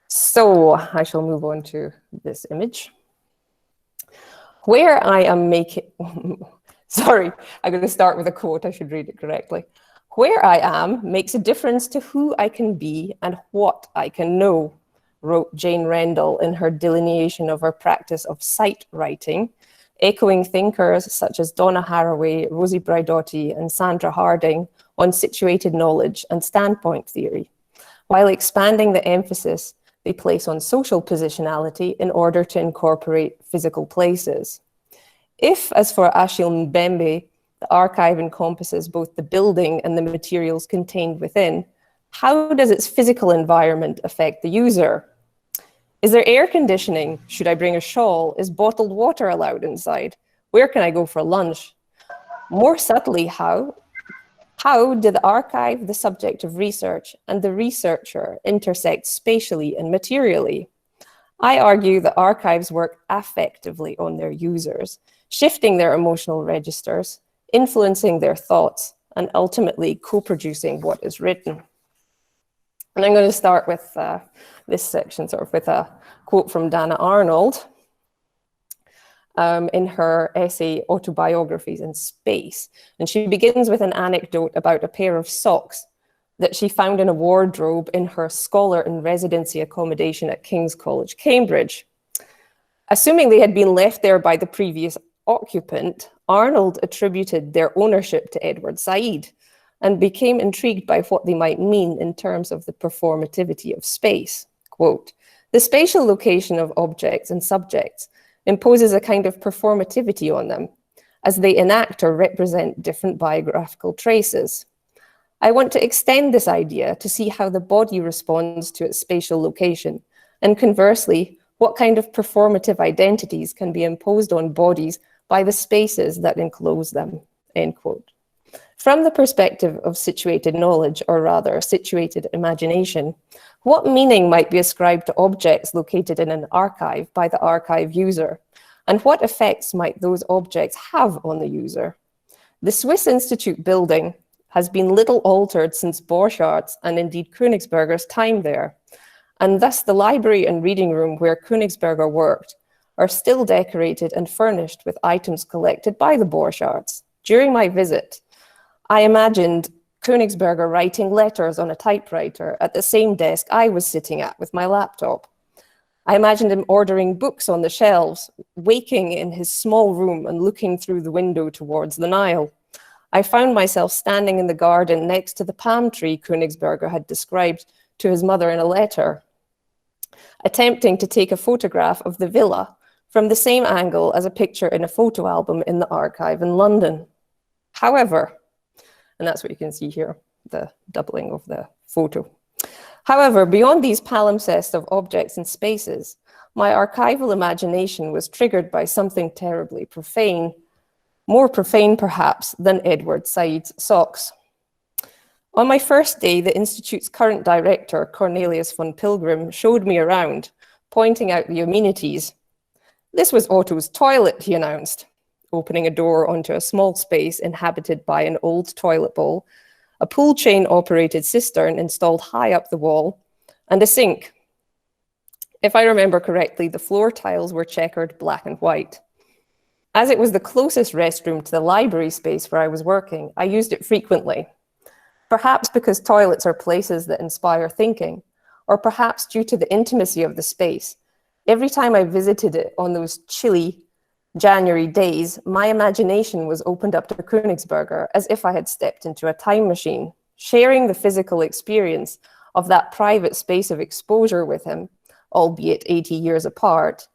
So I shall move on to this image. Where I am making, sorry, I'm going to start with a quote, I should read it correctly. Where I am makes a difference to who I can be and what I can know, wrote Jane Rendell in her delineation of her practice of sight writing, echoing thinkers such as Donna Haraway, Rosie Braidotti, and Sandra Harding on situated knowledge and standpoint theory, while expanding the emphasis they place on social positionality in order to incorporate physical places. If, as for Achille Mbembe, the archive encompasses both the building and the materials contained within, how does its physical environment affect the user? Is there air conditioning? Should I bring a shawl? Is bottled water allowed inside? Where can I go for lunch? More subtly, how did the archive, the subject of research, and the researcher intersect spatially and materially? I argue that archives work affectively on their users, shifting their emotional registers, influencing their thoughts, and ultimately co-producing what is written. And I'm going to start with this section sort of with a quote from Dana Arnold in her essay, Autobiographies in Space. And she begins with an anecdote about a pair of socks that she found in a wardrobe in her scholar in residency accommodation at King's College, Cambridge. Assuming they had been left there by the previous occupant, Arnold attributed their ownership to Edward Said and became intrigued by what they might mean in terms of the performativity of space. Quote, the spatial location of objects and subjects imposes a kind of performativity on them, as they enact or represent different biographical traces. I want to extend this idea to see how the body responds to its spatial location, and conversely, what kind of performative identities can be imposed on bodies by the spaces that enclose them, end quote. From the perspective of situated knowledge, or rather situated imagination, what meaning might be ascribed to objects located in an archive by the archive user? And what effects might those objects have on the user? The Swiss Institute building has been little altered since Borchards and indeed Koenigsberger's time there. And thus the library and reading room where Koenigsberger worked are still decorated and furnished with items collected by the Borchards. During my visit, I imagined Koenigsberger writing letters on a typewriter at the same desk I was sitting at with my laptop. I imagined him ordering books on the shelves, waking in his small room and looking through the window towards the Nile. I found myself standing in the garden next to the palm tree Koenigsberger had described to his mother in a letter, attempting to take a photograph of the villa from the same angle as a picture in a photo album in the archive in London. However, and that's what you can see here, the doubling of the photo. However, beyond these palimpsests of objects and spaces, my archival imagination was triggered by something terribly profane, more profane perhaps than Edward Said's socks. On my first day, the Institute's current director, Cornelius von Pilgrim, showed me around, pointing out the amenities. This was Otto's toilet, he announced, opening a door onto a small space inhabited by an old toilet bowl, a pull chain-operated cistern installed high up the wall, and a sink. If I remember correctly, the floor tiles were checkered black and white. As it was the closest restroom to the library space where I was working, I used it frequently. Perhaps because toilets are places that inspire thinking, or perhaps due to the intimacy of the space. Every time I visited it on those chilly January days, my imagination was opened up to Koenigsberger as if I had stepped into a time machine, sharing the physical experience of that private space of exposure with him, albeit 80 years apart,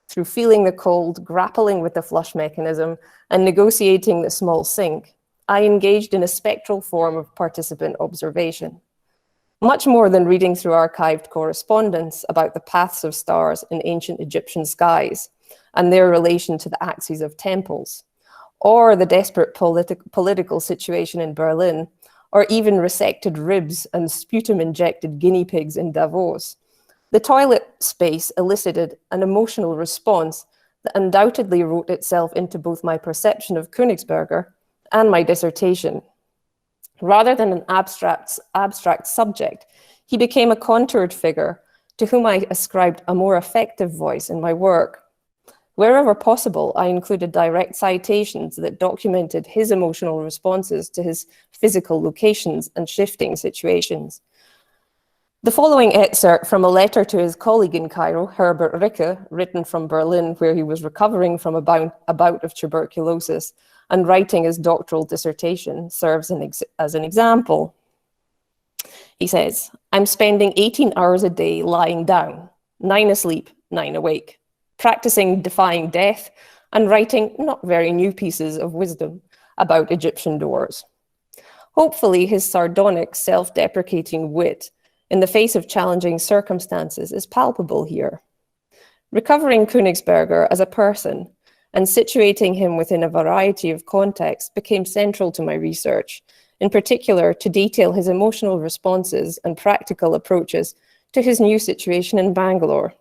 through feeling the cold, grappling with the flush mechanism, and negotiating the small sink. I engaged in a spectral form of participant observation. Much more than reading through archived correspondence about the paths of stars in ancient Egyptian skies and their relation to the axes of temples, or the desperate political situation in Berlin, or even resected ribs and sputum-injected guinea pigs in Davos. The toilet space elicited an emotional response that undoubtedly wrote itself into both my perception of Koenigsberger and my dissertation. Rather than an abstract subject, he became a contoured figure to whom I ascribed a more effective voice in my work. Wherever possible, I included direct citations that documented his emotional responses to his physical locations and shifting situations. The following excerpt from a letter to his colleague in Cairo, Herbert Ricke, written from Berlin, where he was recovering from a bout of tuberculosis and writing his doctoral dissertation, serves as an example. He says, "I'm spending 18 hours a day lying down, 9 asleep, 9 awake, practicing defying death and writing not very new pieces of wisdom about Egyptian doors." Hopefully, his sardonic, self-deprecating wit in the face of challenging circumstances is palpable here. Recovering Koenigsberger as a person and situating him within a variety of contexts became central to my research, in particular to detail his emotional responses and practical approaches to his new situation in Bangalore.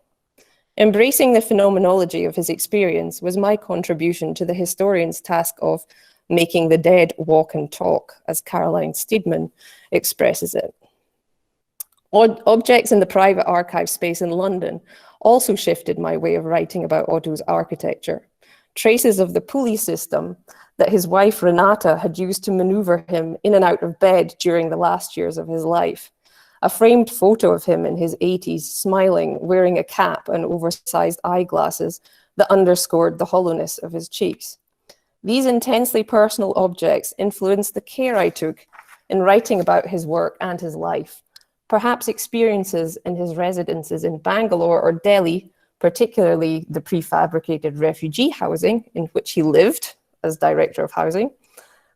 Embracing the phenomenology of his experience was my contribution to the historian's task of making the dead walk and talk, as Caroline Steedman expresses it. Objects in the private archive space in London also shifted my way of writing about Otto's architecture. Traces of the pulley system that his wife Renata had used to maneuver him in and out of bed during the last years of his life. A framed photo of him in his 80s, smiling, wearing a cap and oversized eyeglasses that underscored the hollowness of his cheeks. These intensely personal objects influenced the care I took in writing about his work and his life. Perhaps experiences in his residences in Bangalore or Delhi, particularly the prefabricated refugee housing in which he lived as director of housing,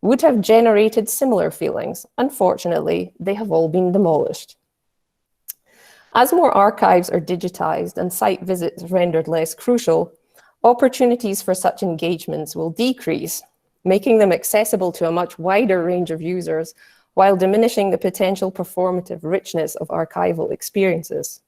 would have generated similar feelings. Unfortunately, they have all been demolished. As more archives are digitized and site visits rendered less crucial, opportunities for such engagements will decrease, making them accessible to a much wider range of users while diminishing the potential performative richness of archival experiences.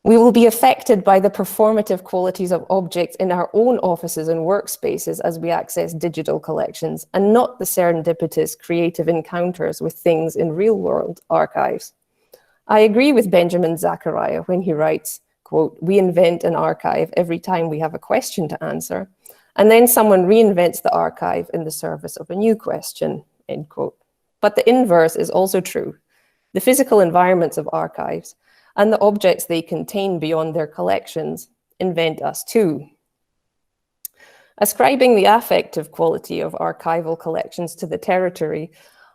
We will be affected by the performative qualities of objects in our own offices and workspaces as we access digital collections, and not the serendipitous creative encounters with things in real-world archives. I agree with Benjamin Zachariah when he writes, quote, "We invent an archive every time we have a question to answer, and then someone reinvents the archive in the service of a new question," end quote. But the inverse is also true. The physical environments of archives and the objects they contain beyond their collections invent us too. Ascribing the affective quality of archival collections to the territory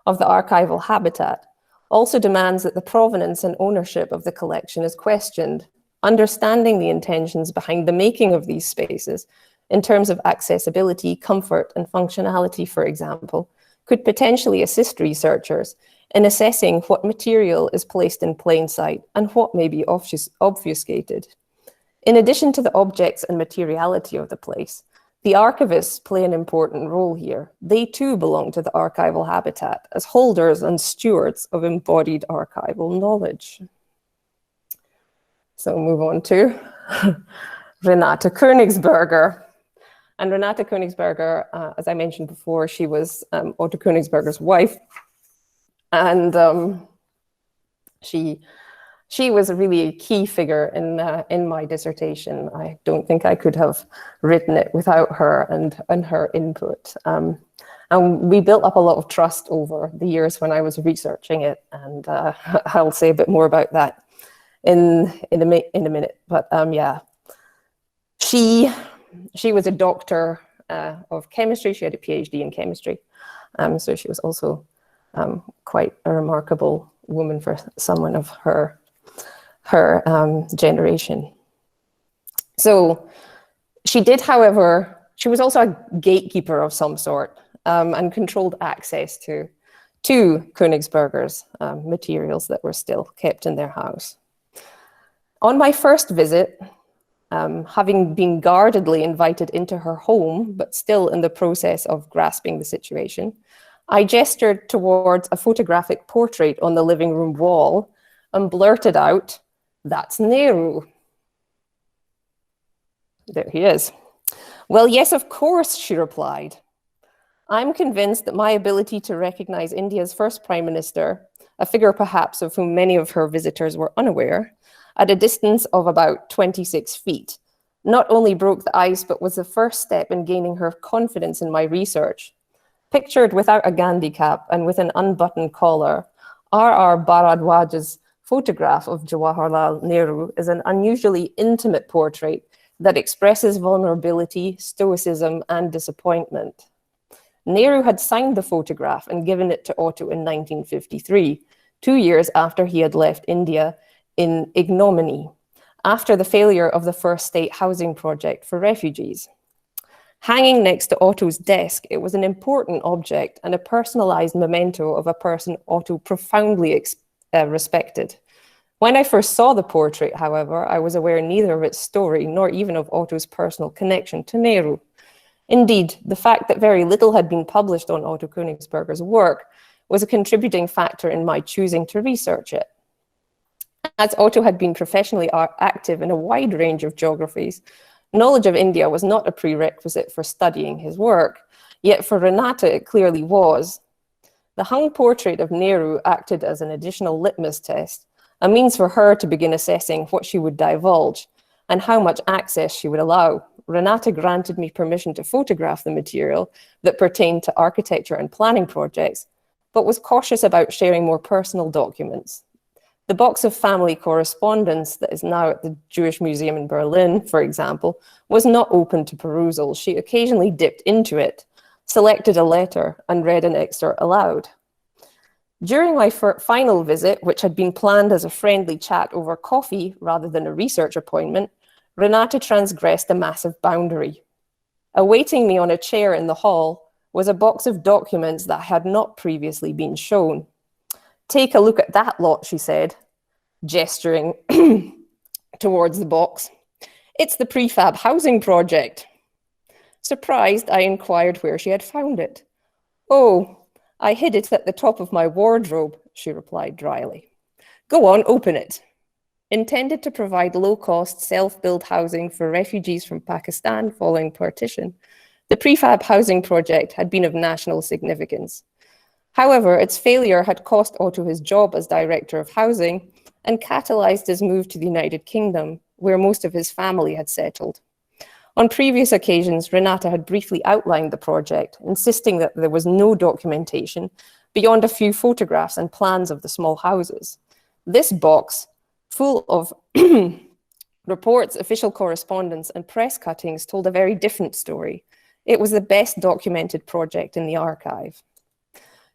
of the archival habitat also demands that the provenance and ownership of the collection is questioned. Understanding the intentions behind the making of these spaces in terms of accessibility, comfort, and functionality, for example, could potentially assist researchers in assessing what material is placed in plain sight and what may be obfuscated. In addition to the objects and materiality of the place, the archivists play an important role here. They too belong to the archival habitat as holders and stewards of embodied archival knowledge. So move on to Renata Koenigsberger. And Renata Koenigsberger, as I mentioned before, she was Otto Koenigsberger's wife. And she was a really key figure in my dissertation. I don't think I could have written it without her and her input. And we built up a lot of trust over the years when I was researching it. And I'll say a bit more about that in a minute. But yeah, she was a doctor of chemistry. She had a PhD in chemistry. So she was also quite a remarkable woman for someone of her generation. So she did, however, she was also a gatekeeper of some sort and controlled access to Koenigsberger's materials that were still kept in their house. On my first visit, having been guardedly invited into her home, but still in the process of grasping the situation, I gestured towards a photographic portrait on the living room wall and blurted out, "That's Nehru." There he is. Well, yes, of course, she replied. I'm convinced that my ability to recognize India's first prime minister, a figure perhaps of whom many of her visitors were unaware, at a distance of about 26 feet, not only broke the ice, but was the first step in gaining her confidence in my research. Pictured without a Gandhi cap and with an unbuttoned collar, R.R. Bharadwaj's photograph of Jawaharlal Nehru is an unusually intimate portrait that expresses vulnerability, stoicism, and disappointment. Nehru had signed the photograph and given it to Otto in 1953, 2 years after he had left India in ignominy, after the failure of the first state housing project for refugees. Hanging next to Otto's desk, it was an important object and a personalized memento of a person Otto profoundly respected. When I first saw the portrait, however, I was aware neither of its story nor even of Otto's personal connection to Nehru. Indeed, the fact that very little had been published on Otto Koenigsberger's work was a contributing factor in my choosing to research it. As Otto had been professionally active in a wide range of geographies, knowledge of India was not a prerequisite for studying his work, yet for Renata it clearly was. The hung portrait of Nehru acted as an additional litmus test, a means for her to begin assessing what she would divulge and how much access she would allow. Renata granted me permission to photograph the material that pertained to architecture and planning projects, but was cautious about sharing more personal documents. The box of family correspondence that is now at the Jewish Museum in Berlin, for example, was not open to perusal. She occasionally dipped into it, selected a letter, and read an excerpt aloud. During my final visit, which had been planned as a friendly chat over coffee rather than a research appointment, Renata transgressed a massive boundary. Awaiting me on a chair in the hall was a box of documents that had not previously been shown. Take a look at that lot, she said, gesturing towards the box. It's the prefab housing project. Surprised, I inquired where she had found it. Oh, I hid it at the top of my wardrobe, she replied dryly. Go on, open it. Intended to provide low-cost, self-built housing for refugees from Pakistan following partition, the prefab housing project had been of national significance. However, its failure had cost Otto his job as director of housing and catalyzed his move to the United Kingdom, where most of his family had settled. On previous occasions, Renata had briefly outlined the project, insisting that there was no documentation beyond a few photographs and plans of the small houses. This box, full of reports, official correspondence, and press cuttings, told a very different story. It was the best documented project in the archive.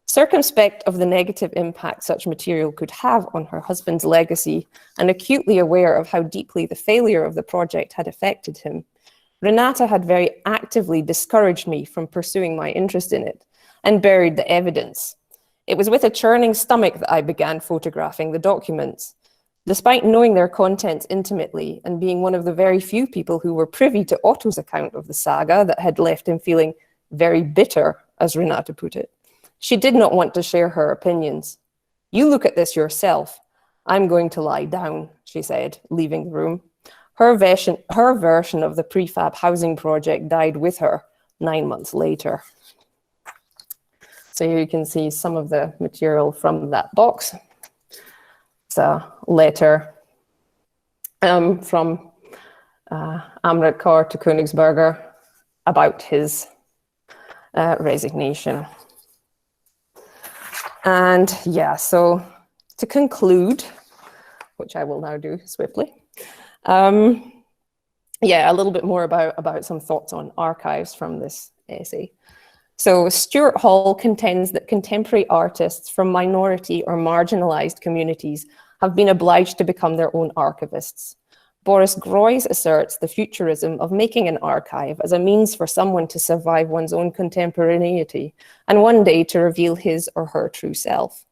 Circumspect of the negative impact such material could have on her husband's legacy and acutely aware of how deeply the failure of the project had affected him, Renata had very actively discouraged me from pursuing my interest in it and buried the evidence. It was with a churning stomach that I began photographing the documents. Despite knowing their contents intimately and being one of the very few people who were privy to Otto's account of the saga that had left him feeling very bitter, as Renata put it, she did not want to share her opinions. You look at this yourself. I'm going to lie down, she said, leaving the room. Her version of the prefab housing project died with her 9 months later. So here you can see some of the material from that box. It's a letter from Amrit Kaur to Koenigsberger about his resignation. And yeah, so to conclude, which I will now do swiftly, yeah, a little bit more about some thoughts on archives from this essay. So Stuart Hall contends that contemporary artists from minority or marginalized communities have been obliged to become their own archivists. Boris Groys asserts the futurism of making an archive as a means for someone to survive one's own contemporaneity and one day to reveal his or her true self.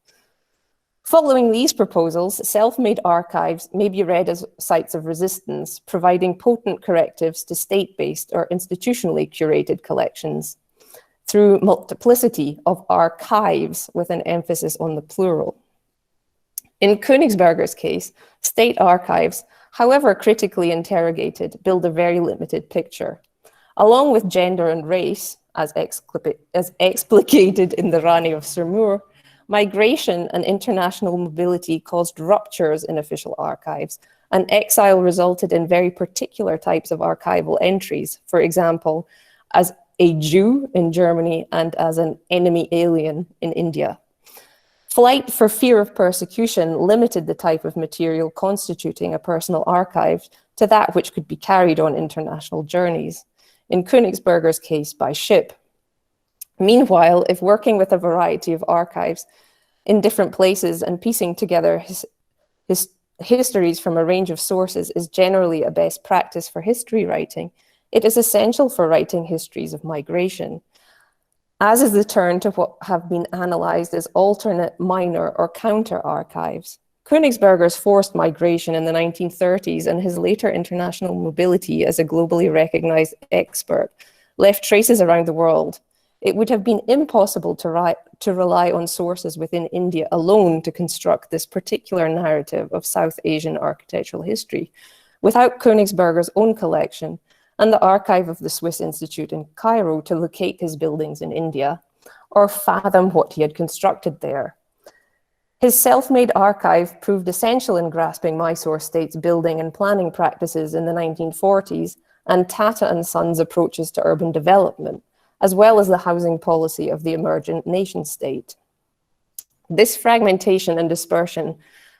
Following these proposals, self-made archives may be read as sites of resistance, providing potent correctives to state-based or institutionally curated collections through multiplicity of archives with an emphasis on the plural. In Koenigsberger's case, state archives however critically interrogated, build a very limited picture. Along with gender and race, as explicated in the Rani of Sirmur, migration and international mobility caused ruptures in official archives, and exile resulted in very particular types of archival entries, for example, as a Jew in Germany and as an enemy alien in India. Flight for fear of persecution limited the type of material constituting a personal archive to that which could be carried on international journeys, in Koenigsberger's case by ship. Meanwhile, if working with a variety of archives in different places and piecing together histories from a range of sources is generally a best practice for history writing, it is essential for writing histories of migration, as is the turn to what have been analysed as alternate, minor or counter archives. Koenigsberger's forced migration in the 1930s and his later international mobility as a globally recognised expert left traces around the world. It would have been impossible to rely on sources within India alone to construct this particular narrative of South Asian architectural history without Koenigsberger's own collection and the archive of the Swiss Institute in Cairo to locate his buildings in India or fathom what he had constructed there. His self-made archive proved essential in grasping Mysore State's building and planning practices in the 1940s and Tata and Sons' approaches to urban development, as well as the housing policy of the emergent nation state. This fragmentation and dispersion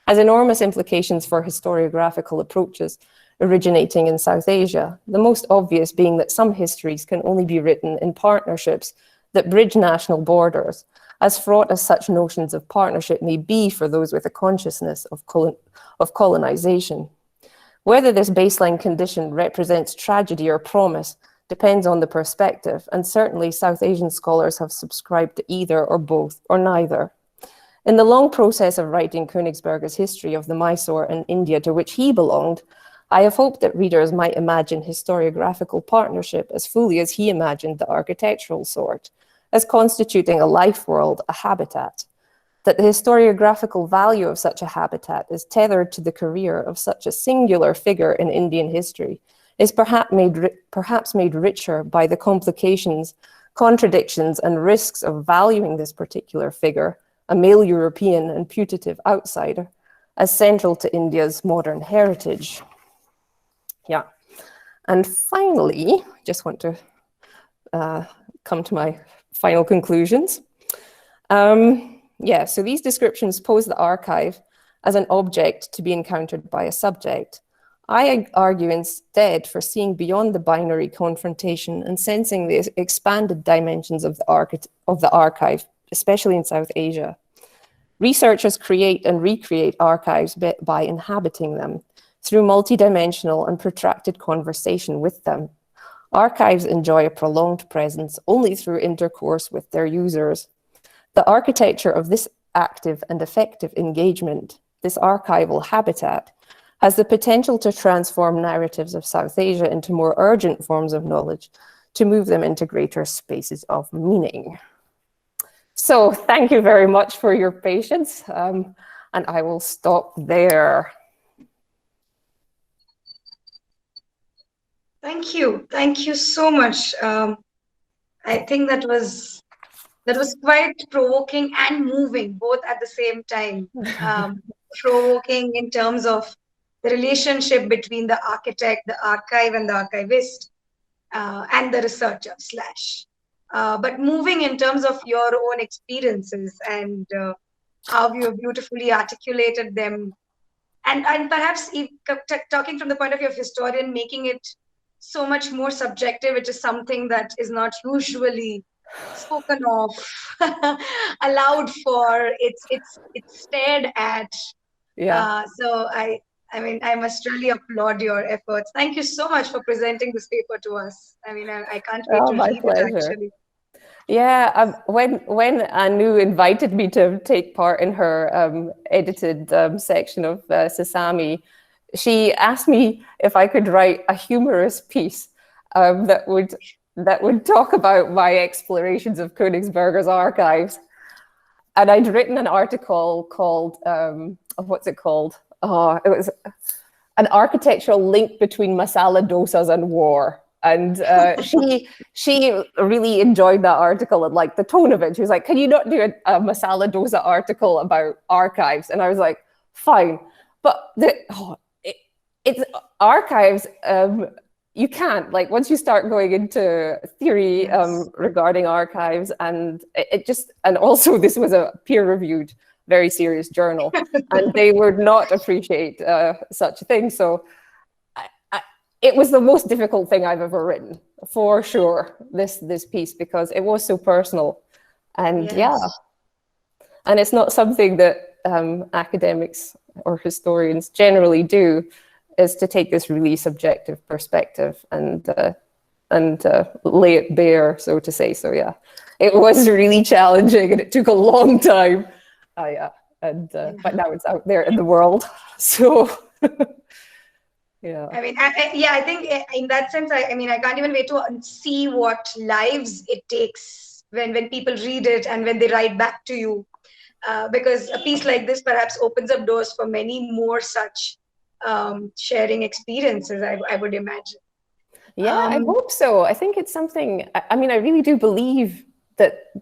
has enormous implications for historiographical approaches originating in South Asia, the most obvious being that some histories can only be written in partnerships that bridge national borders, as fraught as such notions of partnership may be for those with a consciousness of colonization. Whether this baseline condition represents tragedy or promise depends on the perspective, and certainly South Asian scholars have subscribed to either or both or neither. In the long process of writing Koenigsberger's history of the Mysore and India to which he belonged, I have hoped that readers might imagine historiographical partnership as fully as he imagined the architectural sort, as constituting a life world, a habitat, that the historiographical value of such a habitat is tethered to the career of such a singular figure in Indian history, is perhaps made richer by the complications, contradictions, and risks of valuing this particular figure, a male European and putative outsider, as central to India's modern heritage. Yeah, and finally, just want to come to my final conclusions. So these descriptions pose the archive as an object to be encountered by a subject. I argue instead for seeing beyond the binary confrontation and sensing the expanded dimensions of the archive, especially in South Asia. Researchers create and recreate archives by inhabiting them through multidimensional and protracted conversation with them. Archives enjoy a prolonged presence only through intercourse with their users. The architecture of this active and effective engagement, this archival habitat, has the potential to transform narratives of South Asia into more urgent forms of knowledge, to move them into greater spaces of meaning. So thank you very much for your patience, and I will stop there. Thank you so much. I think that was quite provoking and moving, both at the same time. Provoking in terms of the relationship between the architect, the archive, and the archivist, and the researcher / but moving in terms of your own experiences and how you have beautifully articulated them, and perhaps talking from the point of view of historian, making it so much more subjective, which is something that is not usually spoken of, allowed for, it's stared at. Yeah. So I mean, I must really applaud your efforts. Thank you so much for presenting this paper to us. I mean, I can't wait to read it, actually. Yeah, when Anu invited me to take part in her edited section of Sesame, she asked me if I could write a humorous piece that would talk about my explorations of Koenigsberger's archives. And I'd written an article called, what's it called? Oh, it was an architectural link between masala dosas and war. And she really enjoyed that article and liked the tone of it. She was like, can you not do a masala dosa article about archives? And I was like, fine. But it's archives, you can't, like, once you start going into theory regarding archives, and and also this was a peer-reviewed, very serious journal, and they would not appreciate such a thing. So it was the most difficult thing I've ever written, for sure, this piece, because it was so personal. And and it's not something that academics or historians generally do, is to take this really subjective perspective and lay it bare, so to say. So yeah, it was really challenging and it took a long time. But now it's out there in the world. So yeah. I mean, I think in that sense, I mean, I can't even wait to see what lives it takes when people read it and when they write back to you, because a piece like this perhaps opens up doors for many more such sharing experiences, I would imagine. Yeah, I hope so. I think it's something, I mean, I really do believe that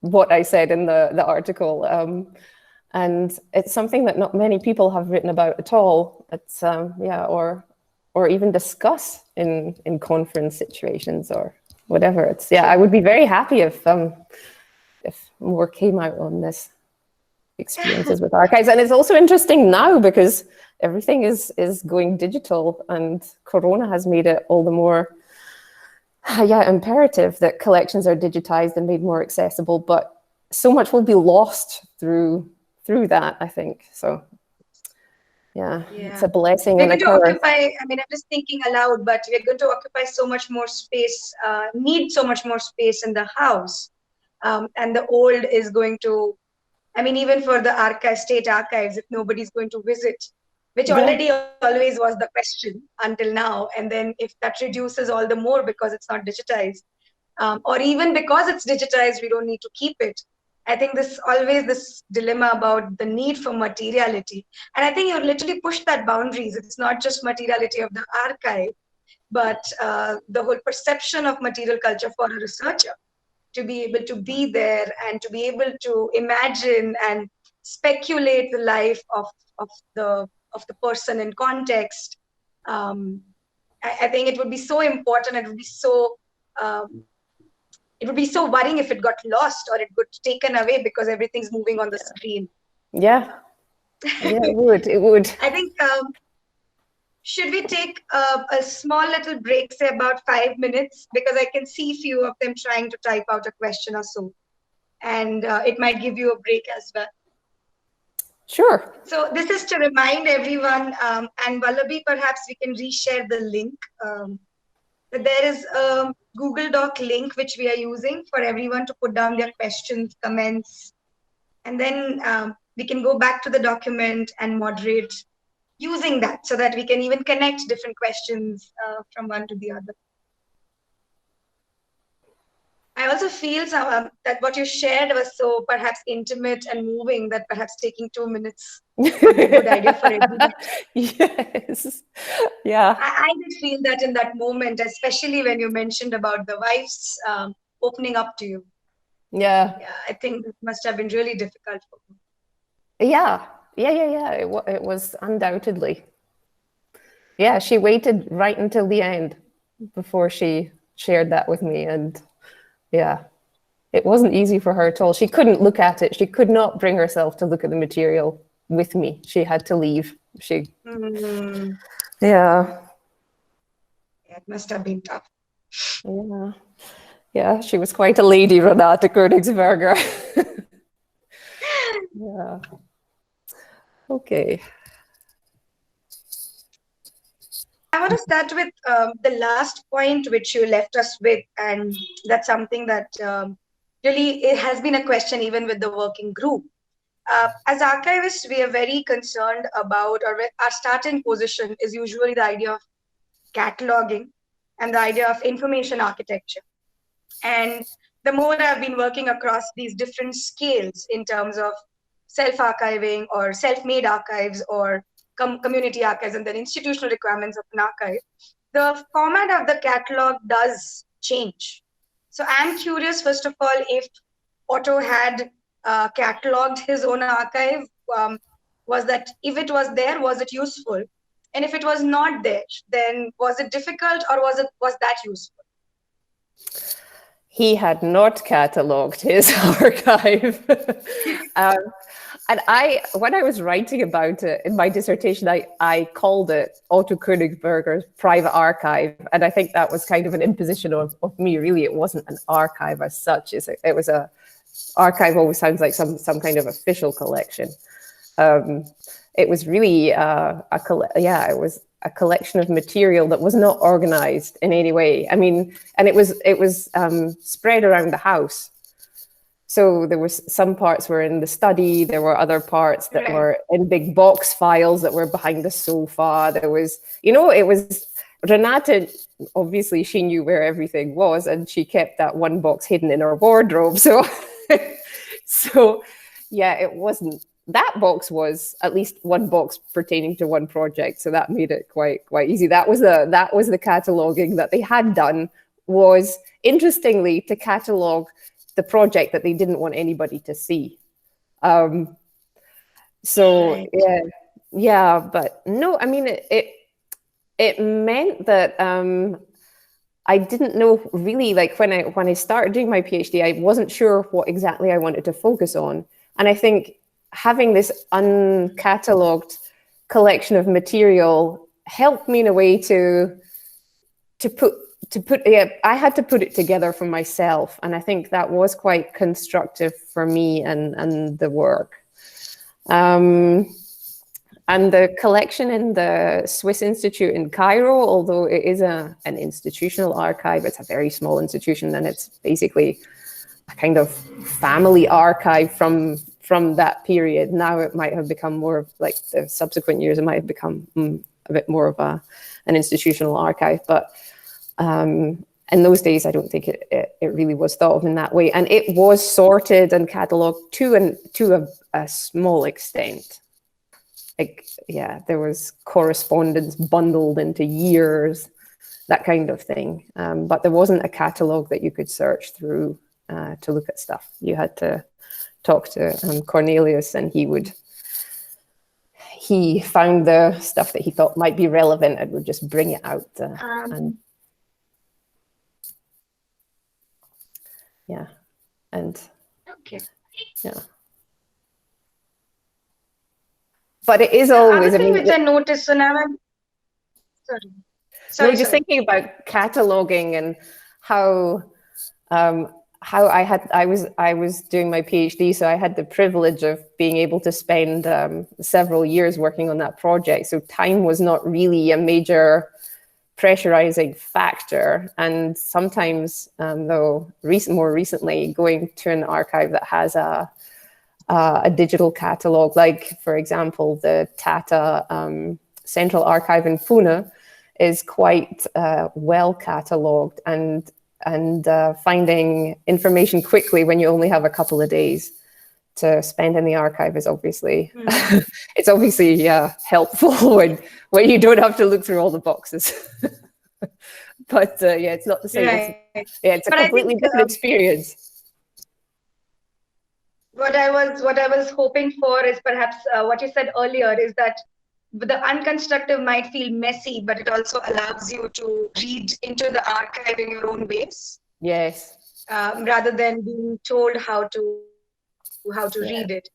what I said in the article, and it's something that not many people have written about at all. It's or even discuss in conference situations or whatever. It's I would be very happy if more came out on this experiences with archives. And it's also interesting now because everything is going digital, and Corona has made it all the more imperative that collections are digitized and made more accessible. But so much will be lost through that, I think. So it's a blessing and a curse. I mean, I'm just thinking aloud, but we're going to occupy so much more space, need so much more space in the house. And the old is going to, I mean, even for the state archives, if nobody's going to visit, which already always was the question until now. And then if that reduces all the more because it's not digitized, or even because it's digitized, we don't need to keep it. I think always this dilemma about the need for materiality. And I think you literally push that boundaries. It's not just materiality of the archive, but the whole perception of material culture for a researcher, to be able to be there and to be able to imagine and speculate the life of the person in context. I think it would be so important. It would be so worrying if it got lost or it got taken away because everything's moving on the screen. Yeah, it would. I think, should we take a small little break, say about 5 minutes, because I can see few of them trying to type out a question or so, and it might give you a break as well. Sure. So this is to remind everyone, and Vallabi, perhaps we can reshare the link. That there is a Google Doc link which we are using for everyone to put down their questions, comments, and then we can go back to the document and moderate using that, so that we can even connect different questions from one to the other. I also feel that what you shared was so perhaps intimate and moving that perhaps taking 2 minutes would be a good idea for everyone. Yes. Yeah. I did feel that in that moment, especially when you mentioned about the wives opening up to you. Yeah. I think it must have been really difficult for you. Yeah. It was undoubtedly. Yeah, she waited right until the end before she shared that with me. And yeah, it wasn't easy for her at all. She couldn't look at it. She could not bring herself to look at the material with me. She had to leave. Yeah. It must have been tough. Yeah, she was quite a lady, Renata Koenigsberger. Yeah. Okay. I want to start with the last point which you left us with, and that's something that really it has been a question even with the working group. As archivists, we are very concerned about, or our starting position is usually the idea of cataloging and the idea of information architecture. And the more I've been working across these different scales in terms of self-archiving or self-made archives or community archives and then institutional requirements of an archive, the format of the catalog does change. So I'm curious, first of all, if Otto had cataloged his own archive. Was that, if it was there, was it useful? And if it was not there, then was it difficult, or was that useful? He had not catalogued his archive. And when I was writing about it in my dissertation, I called it Otto Koenigsberger's private archive. And I think that was kind of an imposition of me. Really, it wasn't an archive as such. It was a archive. Always sounds like some kind of official collection. It was really it was a collection of material that was not organized in any way. I mean, and it was spread around the house. So there was some parts were in the study. There were other parts that were in big box files that were behind the sofa. There was, it was Renata. Obviously, she knew where everything was, and she kept that one box hidden in her wardrobe. So, it wasn't. That box was at least one box pertaining to one project, so that made it quite easy. That was the cataloging that they had done, was interestingly to catalog the project that they didn't want anybody to see. But no, I mean it meant that I didn't know really, like when I started doing my PhD, I wasn't sure what exactly I wanted to focus on, and I think having this uncatalogued collection of material helped me in a way to put I had to put it together for myself, and I think that was quite constructive for me and the work. And the collection in the Swiss Institute in Cairo, although it is an institutional archive, it's a very small institution, and it's basically a kind of family archive from that period. Now it might have become more of, like, the subsequent years, it might have become a bit more of an institutional archive. But in those days, I don't think it really was thought of in that way. And it was sorted and catalogued to a small extent. Like, there was correspondence bundled into years, that kind of thing. But there wasn't a catalogue that you could search through to look at stuff. You had to talk to Cornelius, and he found the stuff that he thought might be relevant and would just bring it out. But it is always. Other thing which I noticed. So now I'm sorry. Thinking about cataloging and how I was doing my PhD, so I had the privilege of being able to spend several years working on that project. So time was not really a major pressurizing factor. And sometimes, though, more recently, going to an archive that has a digital catalog, like, for example, the Tata Central Archive in Pune, is quite well cataloged, and finding information quickly when you only have a couple of days to spend in the archive is obviously it's obviously helpful when you don't have to look through all the boxes. But it's not the same. It's a completely different experience. What I was hoping for is perhaps what you said earlier, is that the unconstructive might feel messy, but it also allows you to read into the archive in your own ways. Yes. Rather than being told how to read it.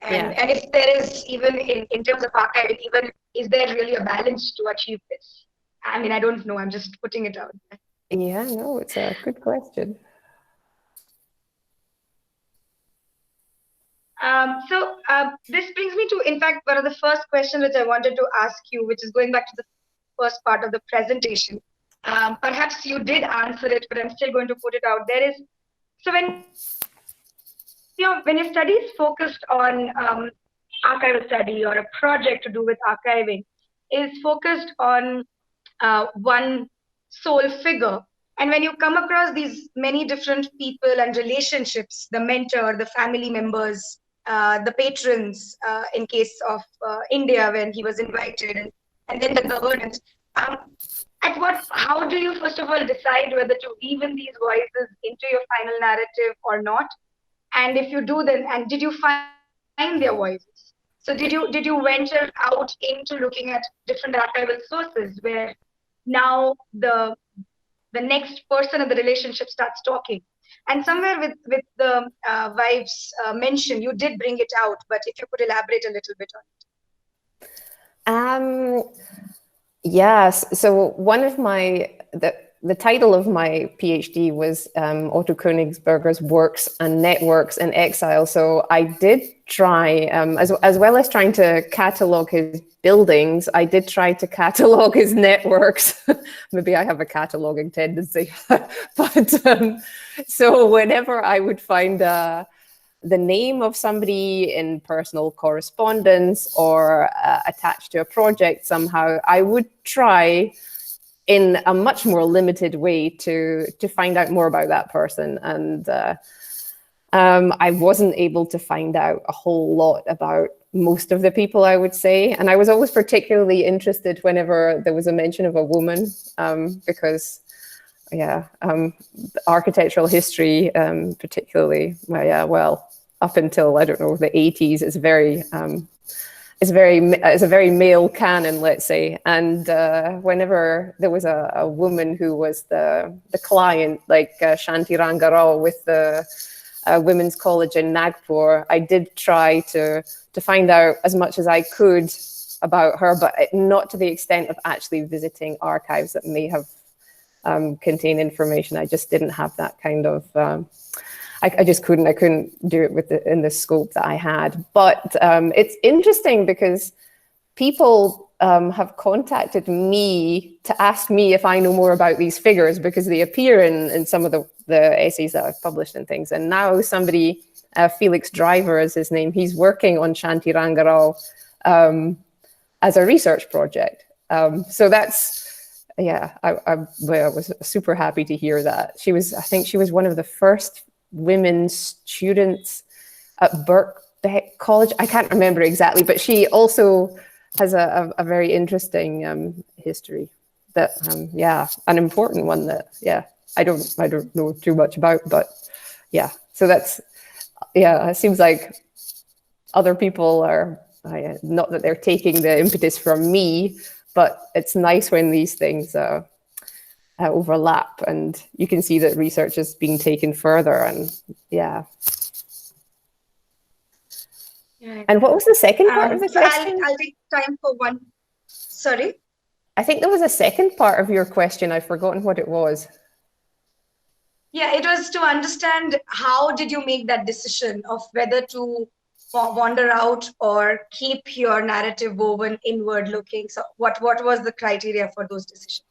And if there is, even in terms of archiving, even is there really a balance to achieve this? I mean, I don't know. I'm just putting it out. Yeah, no, it's a good question. This brings me to, in fact, one of the first questions which I wanted to ask you, which is going back to the first part of the presentation. Perhaps you did answer it, but I'm still going to put it out. There is, so when your study is focused on archival study, or a project to do with archiving is focused on one sole figure, and when you come across these many different people and relationships, the mentor, the family members, the patrons in case of India when he was invited, and then the governance. How do you first of all decide whether to weave in these voices into your final narrative or not? And if you do, then and did you find their voices? So did you venture out into looking at different archival sources where now the next person in the relationship starts talking? And somewhere with the wives mention, you did bring it out, but if you could elaborate a little bit on it. Yes. So one of the title of my PhD was Otto Koenigsberger's Works and Networks in Exile. So I did try, as well as trying to catalogue his buildings, I did try to catalogue his networks. Maybe I have a cataloguing tendency. But so whenever I would find the name of somebody in personal correspondence or attached to a project somehow, I would try in a much more limited way to find out more about that person. And I wasn't able to find out a whole lot about most of the people, I would say. And I was always particularly interested whenever there was a mention of a woman, because architectural history, particularly, well, up until, I don't know, the 80s, is a very male canon, let's say. And whenever there was a woman who was the client, like Shanti Ranga Rao with the Women's College in Nagpur, I did try to find out as much as I could about her, but not to the extent of actually visiting archives that may have contained information. I just didn't have that kind of I just couldn't do it in the scope that I had. But it's interesting because people have contacted me to ask me if I know more about these figures, because they appear in some of the essays that I've published and things. And now somebody, Felix Driver is his name, he's working on Shanti Ranga Rao as a research project. So that's, I was super happy to hear that. I think she was one of the first women students at Birkbeck College. I can't remember exactly, but she also has a very interesting history that, an important one that, I don't know too much about, but so that's, it seems like other people are, not that they're taking the impetus from me, but it's nice when these things overlap, and you can see that research is being taken further. And and what was the second part of the question? I'll take time for one. Sorry, I think there was a second part of your question. I've forgotten what it was. It was to understand how did you make that decision of whether to wander out or keep your narrative woven inward looking. So what was the criteria for those decisions?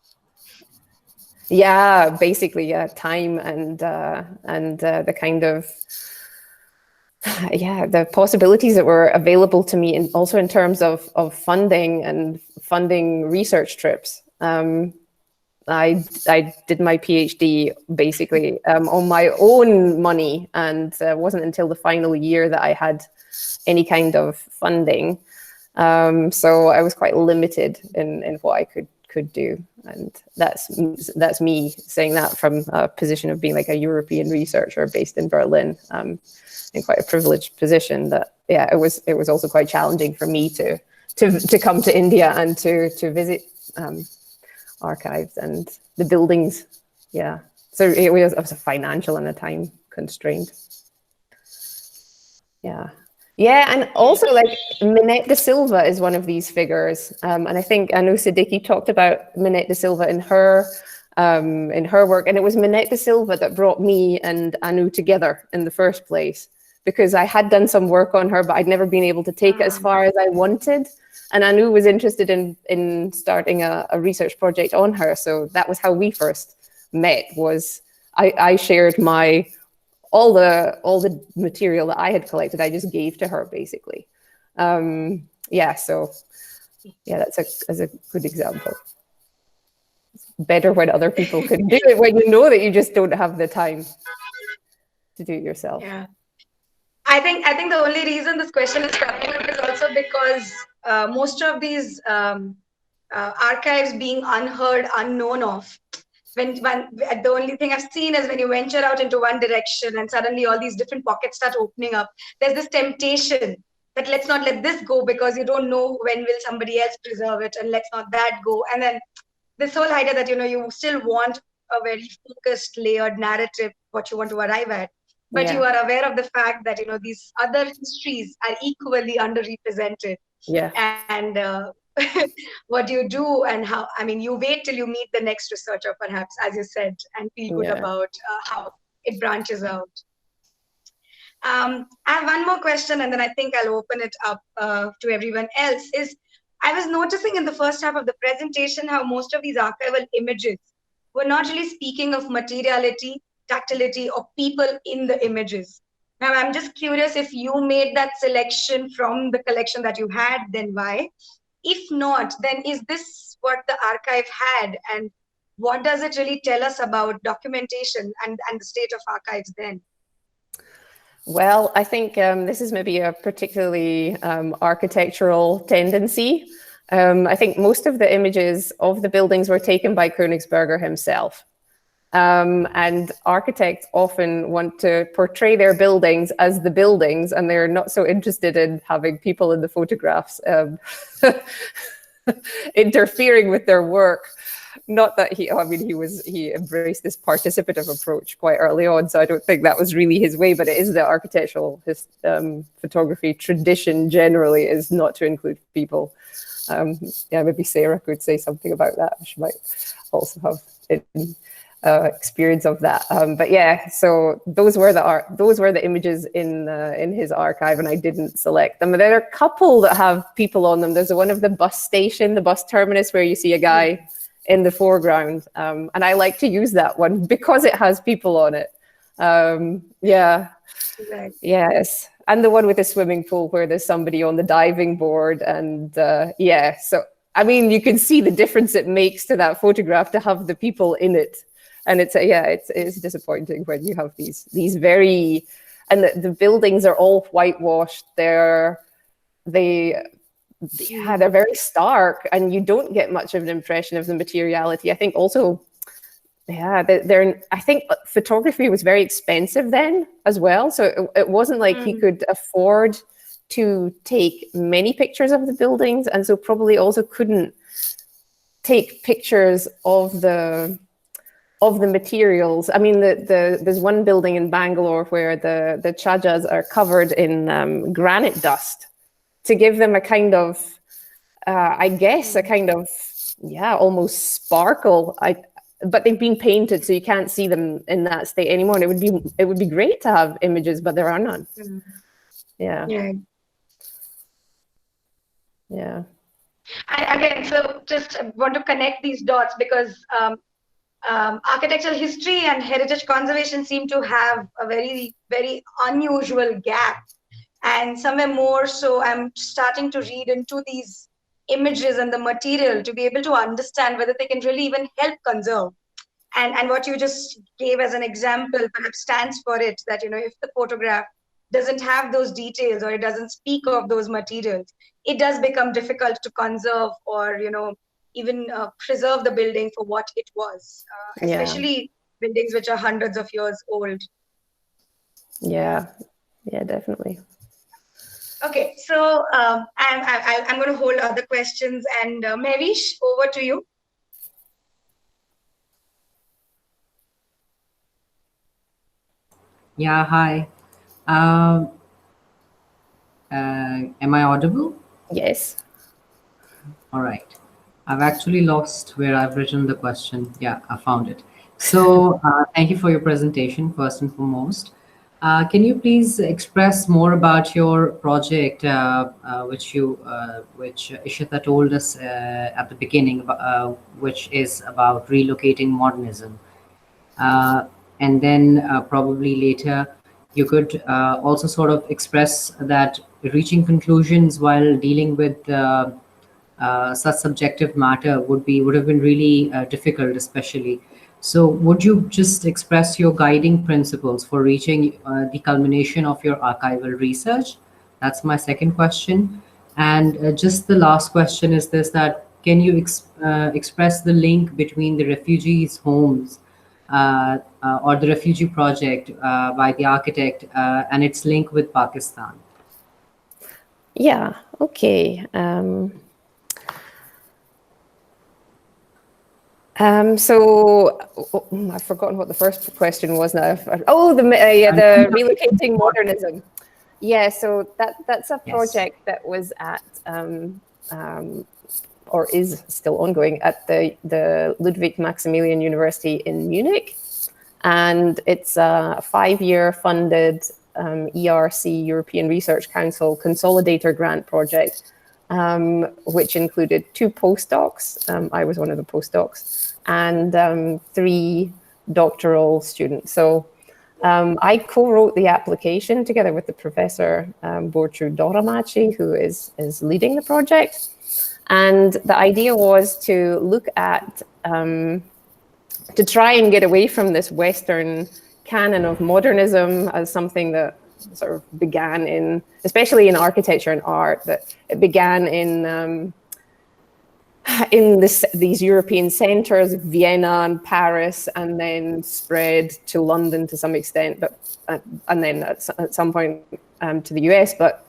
Basically, time and the kind of the possibilities that were available to me, and also in terms of funding and funding research trips. I did my PhD basically on my own money, and it wasn't until the final year that I had any kind of funding. So I was quite limited in what I could do, and that's me saying that from a position of being like a European researcher based in Berlin, in quite a privileged position. That it was also quite challenging for me to come to India and to visit archives and the buildings. So it was a financial and a time constraint. And also, like, Minette de Silva is one of these figures, and I think Anu Siddiqui talked about Minette de Silva in her work, and it was Minette de Silva that brought me and Anu together in the first place, because I had done some work on her, but I'd never been able to take it as far as I wanted, and Anu was interested in starting a research project on her. So that was how we first met. Was I shared all the material that I had collected, I just gave to her basically. So that's a good example. It's better when other people can do it, when you know that you just don't have the time to do it yourself. I think the only reason this question is coming up is also because most of these archives being unheard, unknown of. When the only thing I've seen is when you venture out into one direction and suddenly all these different pockets start opening up, there's this temptation that let's not let this go because you don't know when will somebody else preserve it, and let's not that go. And then this whole idea that, you still want a very focused, layered narrative, what you want to arrive at. But you are aware of the fact that, these other histories are equally underrepresented. Yeah. And what do you do, and how? I mean, you wait till you meet the next researcher, perhaps, as you said, and feel good about how it branches out. I have one more question, and then I think I'll open it up to everyone else. I was noticing in the first half of the presentation how most of these archival images were not really speaking of materiality, tactility, or people in the images. Now, I'm just curious if you made that selection from the collection that you had, then why? If not, then is this what the archive had? And what does it really tell us about documentation and the state of archives then? Well, I think this is maybe a particularly architectural tendency. I think most of the images of the buildings were taken by Koenigsberger himself. And architects often want to portray their buildings as the buildings, and they're not so interested in having people in the photographs interfering with their work. Not that he embraced this participative approach quite early on, so I don't think that was really his way, but it is the architectural photography tradition generally is not to include people. Maybe Sarah could say something about that. She might also have experience of that. But yeah, so those were the images in his archive, and I didn't select them. But there are a couple that have people on them. There's one of the bus station, the bus terminus, where you see a guy in the foreground, and I like to use that one because it has people on it. Yes, and the one with the swimming pool where there's somebody on the diving board, and so I mean, you can see the difference it makes to that photograph to have the people in it. And it's disappointing when you have these very, and the buildings are all whitewashed. They're very stark, and you don't get much of an impression of the materiality. I think also, I think photography was very expensive then as well. So it wasn't like he could afford to take many pictures of the buildings, and so probably also couldn't take pictures of the materials. I mean, there's one building in Bangalore where the chajas are covered in granite dust to give them a kind of, almost sparkle. But they've been painted, so you can't see them in that state anymore. And it would be great to have images, but there are none. Yeah. Again, so just want to connect these dots because architectural history and heritage conservation seem to have a very, very unusual gap. And somewhere more so, I'm starting to read into these images and the material to be able to understand whether they can really even help conserve. And what you just gave as an example perhaps stands for it, that, if the photograph doesn't have those details or it doesn't speak of those materials, it does become difficult to conserve or, even preserve the building for what it was, especially buildings which are hundreds of years old. Yeah, definitely. Okay, so I'm going to hold other questions, and Mevish, over to you. Yeah, hi. Am I audible? Yes. All right. I've actually lost where I've written the question. Yeah, I found it. So thank you for your presentation, first and foremost. Can you please express more about your project, which Ishita told us at the beginning, which is about relocating modernism? And then probably later, you could also sort of express that reaching conclusions while dealing with such subjective matter would have been really difficult, especially So would you just express your guiding principles for reaching the culmination of your archival research? That's my second question. And just the last question is this, that can you express the link between the refugees' homes or the refugee project by the architect and its link with Pakistan? Yeah, okay. So I've forgotten what the first question was now. Oh, the relocating modernism. Yeah, so that's a project that was at or is still ongoing at the Ludwig Maximilian University in Munich, and it's a 5-year funded ERC, European Research Council Consolidator grant project, which included 2 postdocs. I was one of the postdocs, and 3 doctoral students. So I co-wrote the application together with the professor Borcu Doramaci, who is leading the project. And the idea was to look at, to try and get away from this Western canon of modernism as something that sort of began in, especially in architecture and art, that it began in these European centers, Vienna and Paris, and then spread to London to some extent, but and then at some point to the US. But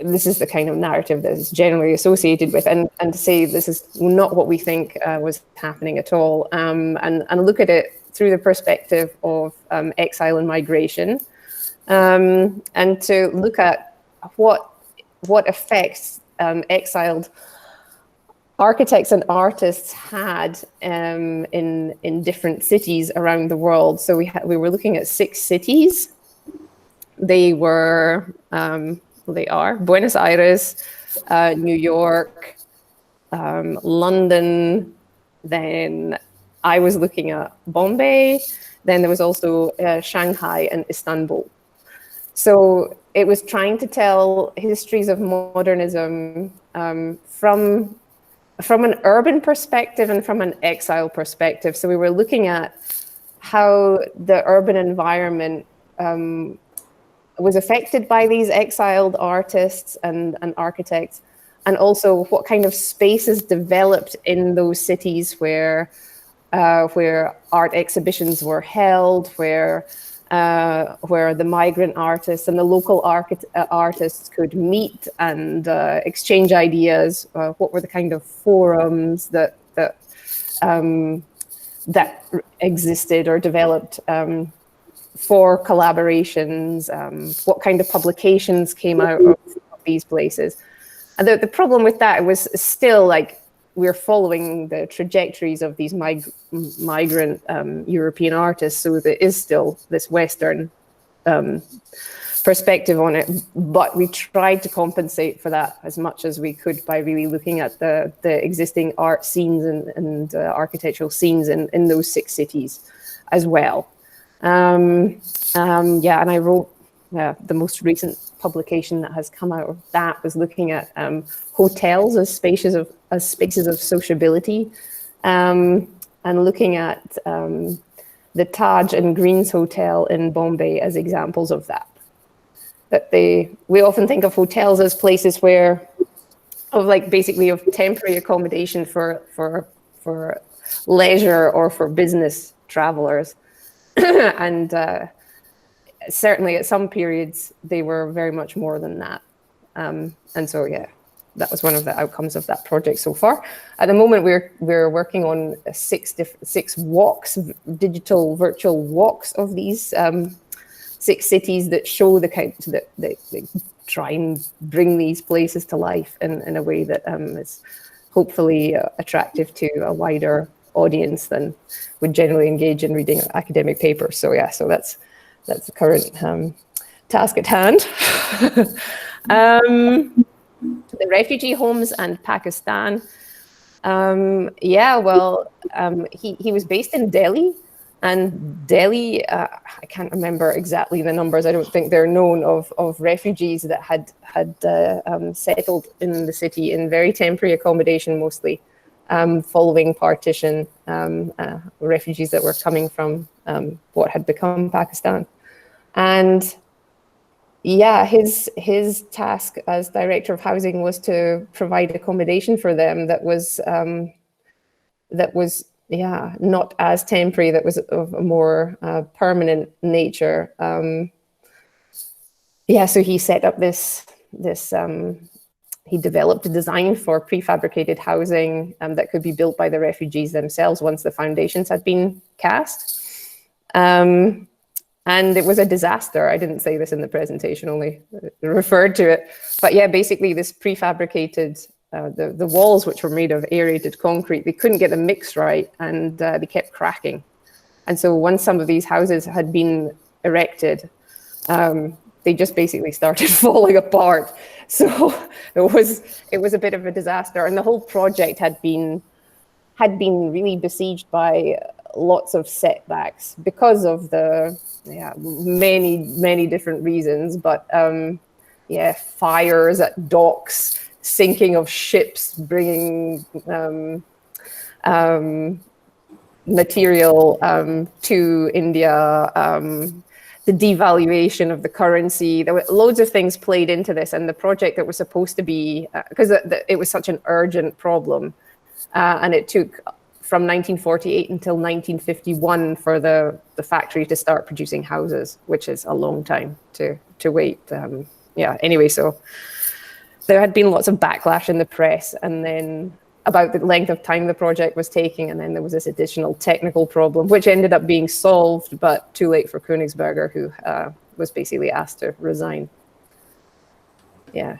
this is the kind of narrative that is generally associated with, and to say this is not what we think was happening at all, and look at it through the perspective of exile and migration, and to look at what effects exiled architects and artists had in different cities around the world. So we were looking at 6 cities. They were they are Buenos Aires, New York, London. Then I was looking at Bombay. Then there was also Shanghai and Istanbul. So it was trying to tell histories of modernism from an urban perspective and from an exile perspective. So we were looking at how the urban environment was affected by these exiled artists and architects, and also what kind of spaces developed in those cities where art exhibitions were held, where the migrant artists and the local artists could meet and exchange ideas. What were the kind of forums that existed or developed for collaborations? What kind of publications came out of these places? And the problem with that was still like we're following the trajectories of these migrant European artists, so there is still this Western perspective on it, but we tried to compensate for that as much as we could by really looking at the existing art scenes and architectural scenes in those 6 cities as well. And I wrote the most recent publication that has come out of that was looking at hotels as spaces of sociability, and looking at the Taj and Greens Hotel in Bombay as examples of that. We often think of hotels as places basically of temporary accommodation for leisure or for business travelers. And certainly at some periods they were very much more than that. And so that was one of the outcomes of that project so far. At the moment we're working on 6 walks, digital virtual walks of these 6 cities that show the kind that they try and bring these places to life in a way that is hopefully attractive to a wider audience than would generally engage in reading academic papers. So that's the current task at hand. The refugee homes and Pakistan. He was based in Delhi, and Delhi, I can't remember exactly the numbers. I don't think they're known of refugees that had settled in the city in very temporary accommodation mostly. following partition, refugees that were coming from what had become Pakistan. And yeah, his task as director of housing was to provide accommodation for them that was not as temporary, that was of a more permanent nature. So he set up this he developed a design for prefabricated housing that could be built by the refugees themselves once the foundations had been cast. And it was a disaster. I didn't say this in the presentation, only referred to it. But yeah, basically this prefabricated, the walls, which were made of aerated concrete, they couldn't get them mixed right, and they kept cracking. And so once some of these houses had been erected, they just basically started falling apart. So it was a bit of a disaster, and the whole project had been really besieged by lots of setbacks because of the many different reasons. But fires at docks, sinking of ships, bringing material to India. The devaluation of the currency. There were loads of things played into this, and the project that was supposed to be, because it was such an urgent problem, and it took from 1948 until 1951 for the factory to start producing houses, which is a long time to wait. Anyway, so there had been lots of backlash in the press, and then about the length of time the project was taking, and then there was this additional technical problem, which ended up being solved, but too late for Koenigsberger, who was basically asked to resign. So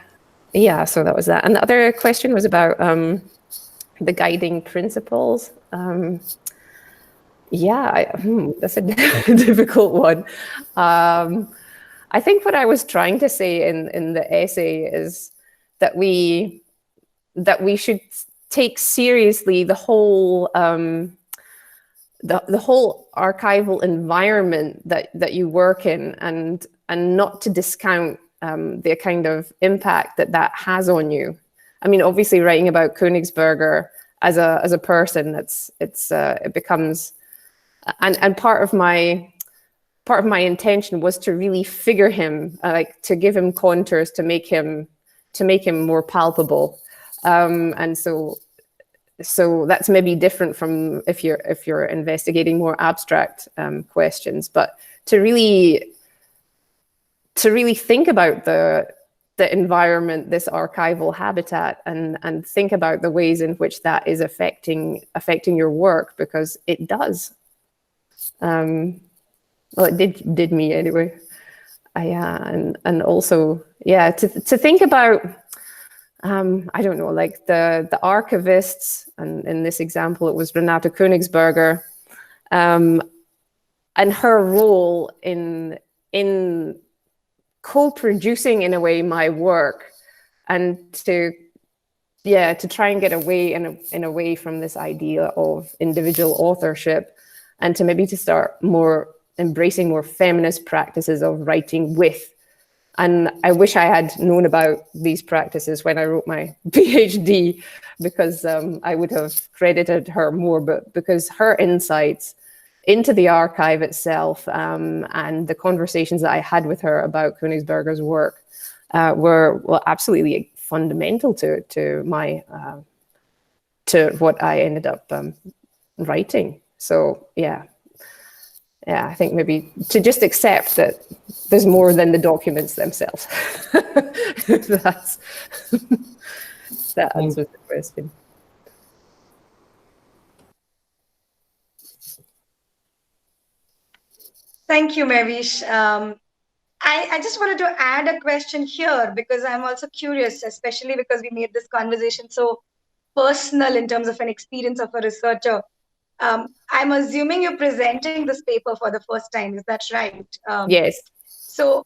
that was that. And the other question was about the guiding principles. That's a difficult one. I think what I was trying to say in the essay is that we should take seriously the whole the whole archival environment that you work in, and not to discount the kind of impact that has on you. I mean, obviously, writing about Koenigsberger as a person, it becomes, and part of my intention was to really figure him, to give him contours, to make him more palpable. And so that's maybe different from if you're investigating more abstract questions, but to really think about the environment, this archival habitat, and think about the ways in which that is affecting your work, because it does. Well, it did me anyway. And also, to think about, I don't know, like the archivists, and in this example, it was Renata Koenigsberger, and her role in co-producing, in a way, my work, and to try and get away in a way from this idea of individual authorship, and to maybe to start embracing more feminist practices of writing with. And I wish I had known about these practices when I wrote my PhD, because I would have credited her more, but because her insights into the archive itself, and the conversations that I had with her about Koenigsberger's work were absolutely fundamental to my to what I ended up writing. So I think maybe to just accept that there's more than the documents themselves. That answers the question. Thank you, Mevish. I just wanted to add a question here, because I'm also curious, especially because we made this conversation so personal in terms of an experience of a researcher. I'm assuming you're presenting this paper for the first time, is that right? Yes. So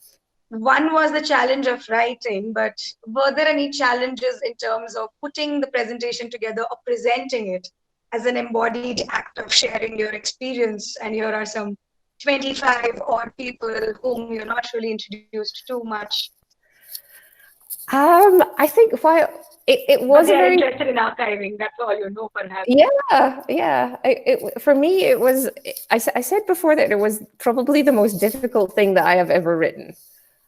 one was the challenge of writing, but were there any challenges in terms of putting the presentation together or presenting it as an embodied act of sharing your experience? And here are some 25 odd people whom you're not really introduced too much. I think while it was But a they're very interested in archiving. That's all you know, perhaps. yeah. For me, it was. I said before that it was probably the most difficult thing that I have ever written,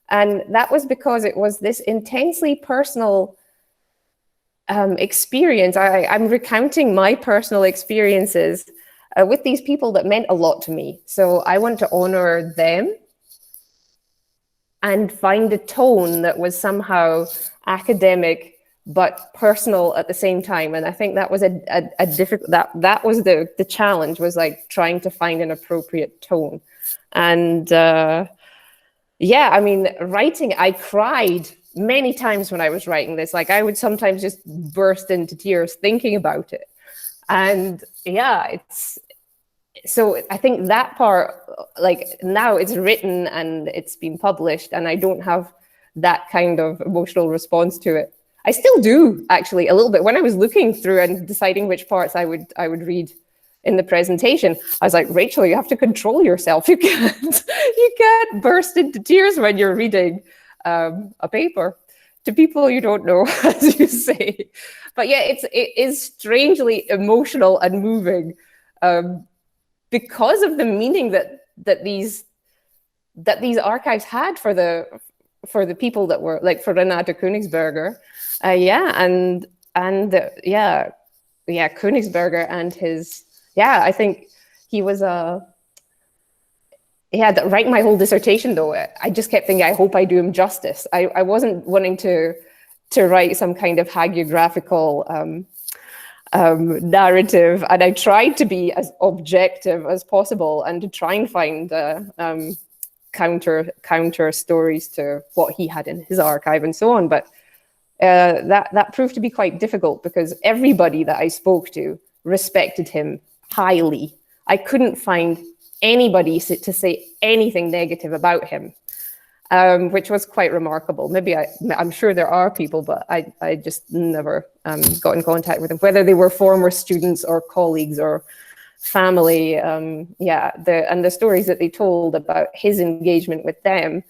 and that was because it was this intensely personal experience. I'm recounting my personal experiences with these people that meant a lot to me. So I want to honor them and find a tone that was somehow academic but personal at the same time. And I think that was a difficult, that was the challenge, was like trying to find an appropriate tone. And yeah, I mean, writing, I cried many times when I was writing this. Like I would sometimes just burst into tears thinking about it. And yeah, so I think that part, like now it's written and it's been published and I don't have that kind of emotional response to it. I still do actually a little bit. When I was looking through and deciding which parts I would read in the presentation, I was like, Rachel, you have to control yourself. You can't burst into tears when you're reading a paper to people you don't know, as you say. But yeah, it is strangely emotional and moving. Because of the meaning that these archives had for the people that were, like, for Renata Koenigsberger, Koenigsberger and his, I think he was writing my whole dissertation though, I just kept thinking, I hope I do him justice. I wasn't wanting to write some kind of hagiographical narrative, and I tried to be as objective as possible and to try and find counter stories to what he had in his archive and so on. But that proved to be quite difficult because everybody that I spoke to respected him highly. I couldn't find anybody to say anything negative about him, which was quite remarkable. Maybe I'm sure there are people, but I just never got in contact with them, whether they were former students or colleagues or family. And the stories that they told about his engagement with them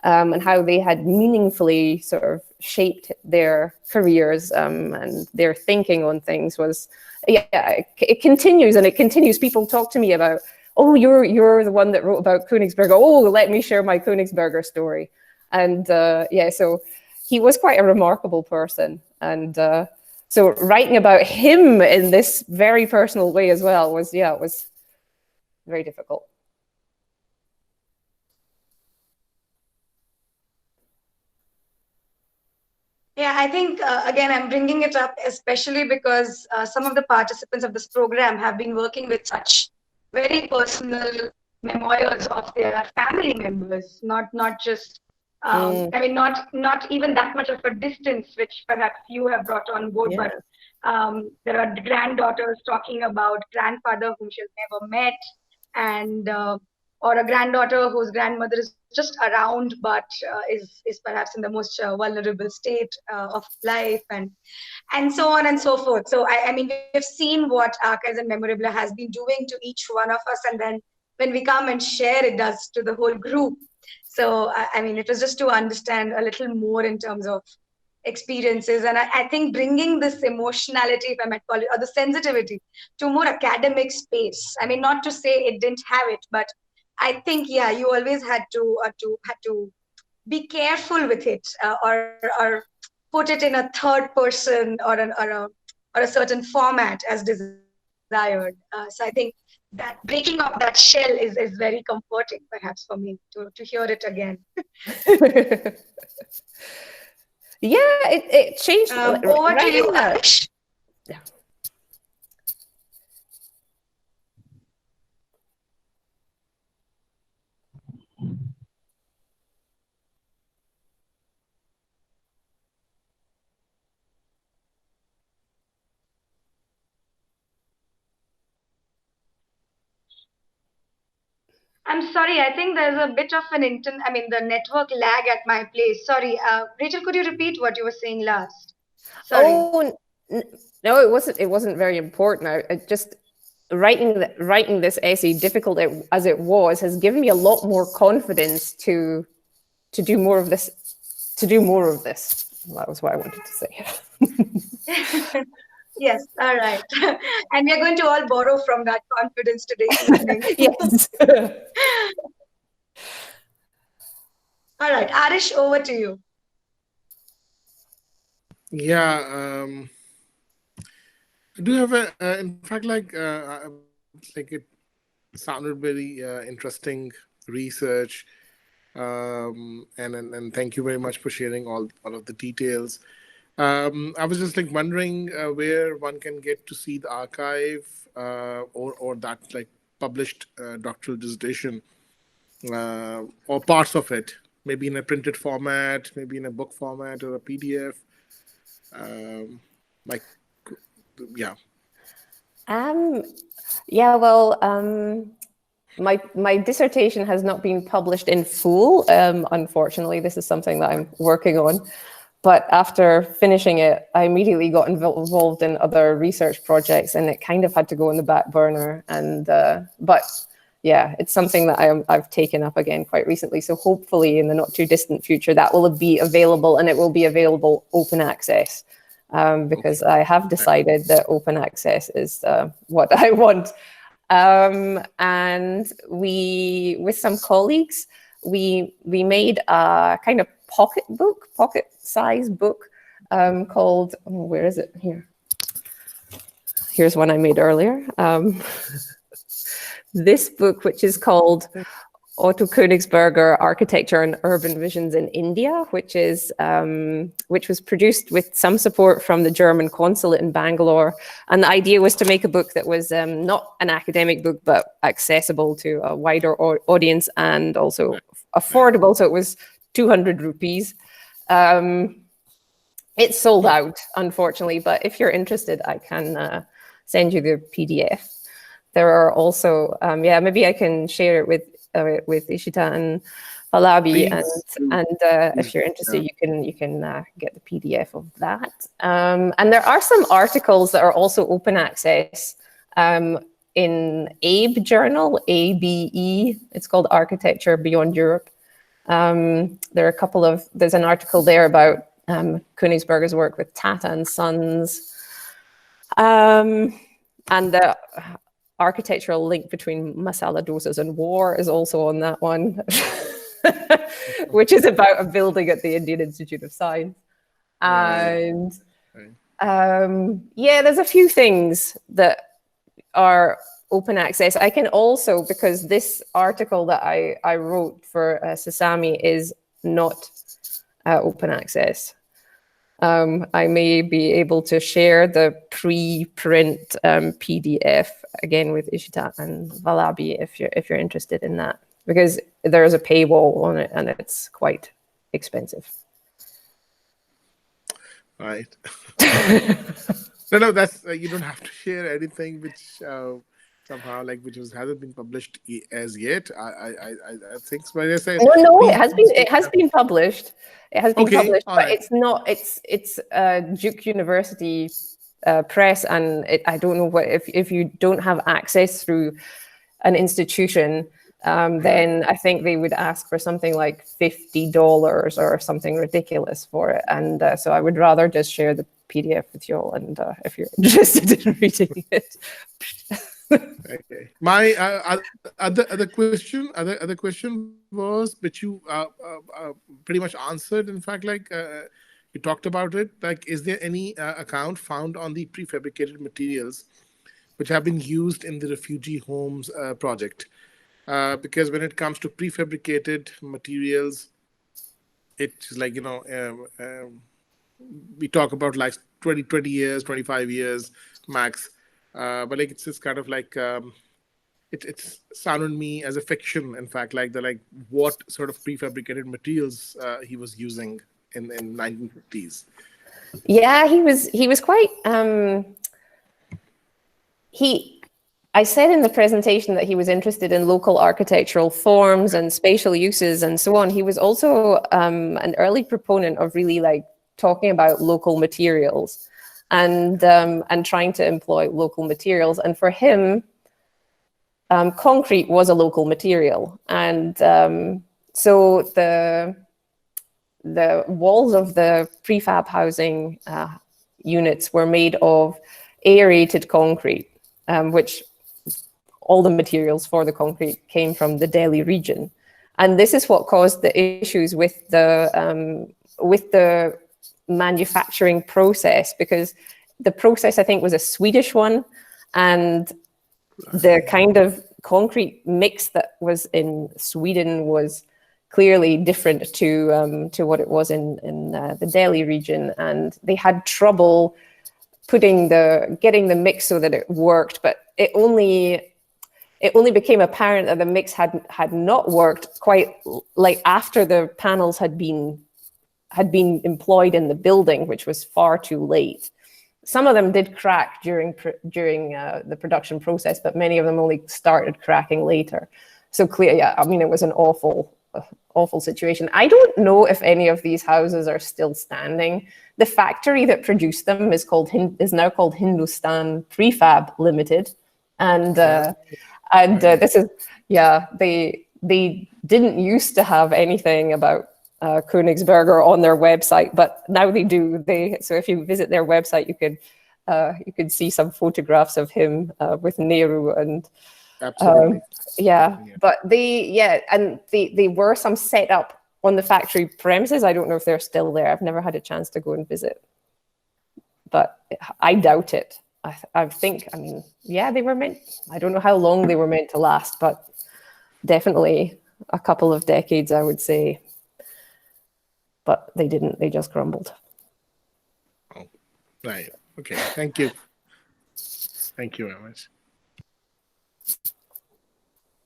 and how they had meaningfully sort of shaped their careers and their thinking on things was, it continues and it continues. People talk to me about, oh, you're the one that wrote about Koenigsberger. Oh, let me share my Koenigsberger story. And so he was quite a remarkable person. And so writing about him in this very personal way as well was very difficult. Yeah, I think, again, I'm bringing it up especially because some of the participants of this program have been working with such very personal memoirs of their family members, not just, I mean, not even that much of a distance, which perhaps you have brought on board, but there are granddaughters talking about grandfather whom she's never met, and or a granddaughter whose grandmother is just around, but is perhaps in the most vulnerable state of life, and so on and so forth. So I mean, we've seen what Archives and Memorabilia has been doing to each one of us, and then when we come and share, it does to the whole group. So I mean, it was just to understand a little more in terms of experiences, and I think bringing this emotionality, if I might call it, or the sensitivity, to a more academic space. I mean, not to say it didn't have it, but I think, you always had to be careful with it, or put it in a third person or a certain format as desired. So I think that breaking of that shell is very comforting, perhaps, for me to hear it again. It changed. Over to you, Ash. Yeah. I'm sorry, I think there's a bit of the network lag at my place. Sorry, Rachel, could you repeat what you were saying last? Sorry. Oh, no, it wasn't very important. I just writing this essay, difficult as it was, has given me a lot more confidence to do more of this. that was what I wanted to say. Yes, all right. And we are going to all borrow from that confidence today evening. Yes. All right, Arish, over to you. Yeah, I do have in fact, like it sounded very interesting research, and thank you very much for sharing all of the details. I was just like wondering where one can get to see the archive or that like published doctoral dissertation or parts of it, maybe in a printed format, maybe in a book format or a PDF. Like, yeah. Yeah, well, my dissertation has not been published in full. Unfortunately, this is something that I'm working on. But after finishing it, I immediately got involved in other research projects, and it kind of had to go on the back burner. And but yeah, it's something that I've taken up again quite recently. So hopefully, in the not too distant future, that will be available, and it will be available open access. Because I have decided that open access is what I want. And we, with some colleagues, we made a kind of pocket-size book called, where is it? Here. Here's one I made earlier. This book, which is called Otto Koenigsberger, Architecture and Urban Visions in India, which was produced with some support from the German consulate in Bangalore. And the idea was to make a book that was not an academic book, but accessible to a wider audience and also affordable. So it was 200 rupees. It's sold out, unfortunately, but if you're interested, I can send you the PDF. There are also, yeah, maybe I can share it with Ishita and Valabi, and if you're interested, you can get the PDF of that. And there are some articles that are also open access in ABE journal, ABE. It's called Architecture Beyond Europe. There are a couple of. There's an article there about Koenigsberger's work with Tata and Sons, and the architectural link between masala dosas and war is also on that one, which is about a building at the Indian Institute of Science. And yeah, there's a few things that are open access. I can also, because this article that I wrote for Sasami is not open access. I may be able to share the pre-print PDF again with Ishita and Valabi if you're interested in that, because there is a paywall on it and it's quite expensive. Right. No, that's you don't have to share anything which somehow which hasn't been published as yet. I think. But I say no, it has been published. It has been published, but right. It's not. It's Duke University press, and I don't know what if you don't have access through an institution, then I think they would ask for something like $50 or something ridiculous for it, and so I would rather just share the PDF with you all, and if you're interested in reading it. Okay. My other question was, which you pretty much answered. In fact, you talked about it. Is there any account found on the prefabricated materials which have been used in the refugee homes project? Because when it comes to prefabricated materials, it's we talk about 20 years, 25 years max. But it's just kind of it sounded me as a fiction. In fact, what sort of prefabricated materials he was using in 1950s. Yeah, he was quite. I said in the presentation that he was interested in local architectural forms and spatial uses and so on. He was also an early proponent of really talking about local materials. And trying to employ local materials. And for him, concrete was a local material. And so the walls of the prefab housing units were made of aerated concrete, which all the materials for the concrete came from the Delhi region. And this is what caused the issues with the manufacturing process, because the process, I think, was a Swedish one, and the kind of concrete mix that was in Sweden was clearly different to what it was in the Delhi region, and they had trouble getting the mix so that it worked. But it only became apparent that the mix had not worked quite like after the panels had been employed in the building, which was far too late. Some of them did crack during the production process, but many of them only started cracking later. So clear, yeah. I mean, it was an awful situation. I don't know if any of these houses are still standing. The factory that produced them is now called Hindustan Prefab Limited, and this is, yeah, they didn't used to have anything about Koenigsberger on their website, but now they do. So if you visit their website, you could see some photographs of him with Nehru and. Absolutely. But they were some set up on the factory premises. I don't know if they're still there. I've never had a chance to go and visit, but I doubt it. I think, I mean, yeah, they were meant, I don't know how long they were meant to last, but definitely a couple of decades, I would say. But they didn't, they just crumbled. Oh, right. Okay. Thank you. Thank you very much.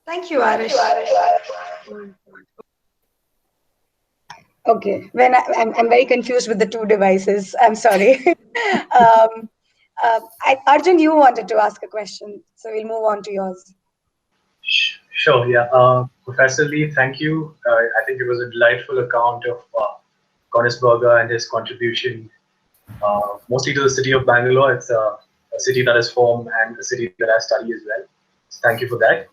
Thank you, Arish. Okay, I'm very confused with the two devices. I'm sorry. Arjun, you wanted to ask a question, so we'll move on to yours. Sure, yeah. Professor Lee, thank you. I think it was a delightful account of Koenigsberger and his contribution, mostly to the city of Bangalore. It's a city that is home and a city that I study as well. So thank you for that.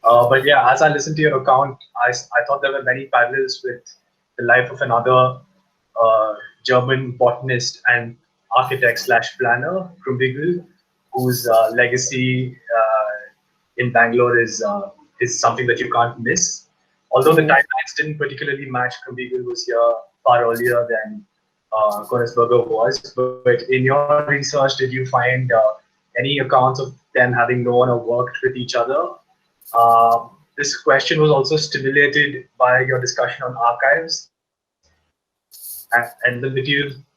But yeah, as I listened to your account, I thought there were many parallels with the life of another German botanist and architect / planner, Krumbiegel, whose legacy in Bangalore is something that you can't miss. Although the timelines didn't particularly match, Krumbiegel was here far earlier than Koenigsberger was. But in your research, did you find any accounts of them having known or worked with each other? This question was also stimulated by your discussion on archives and the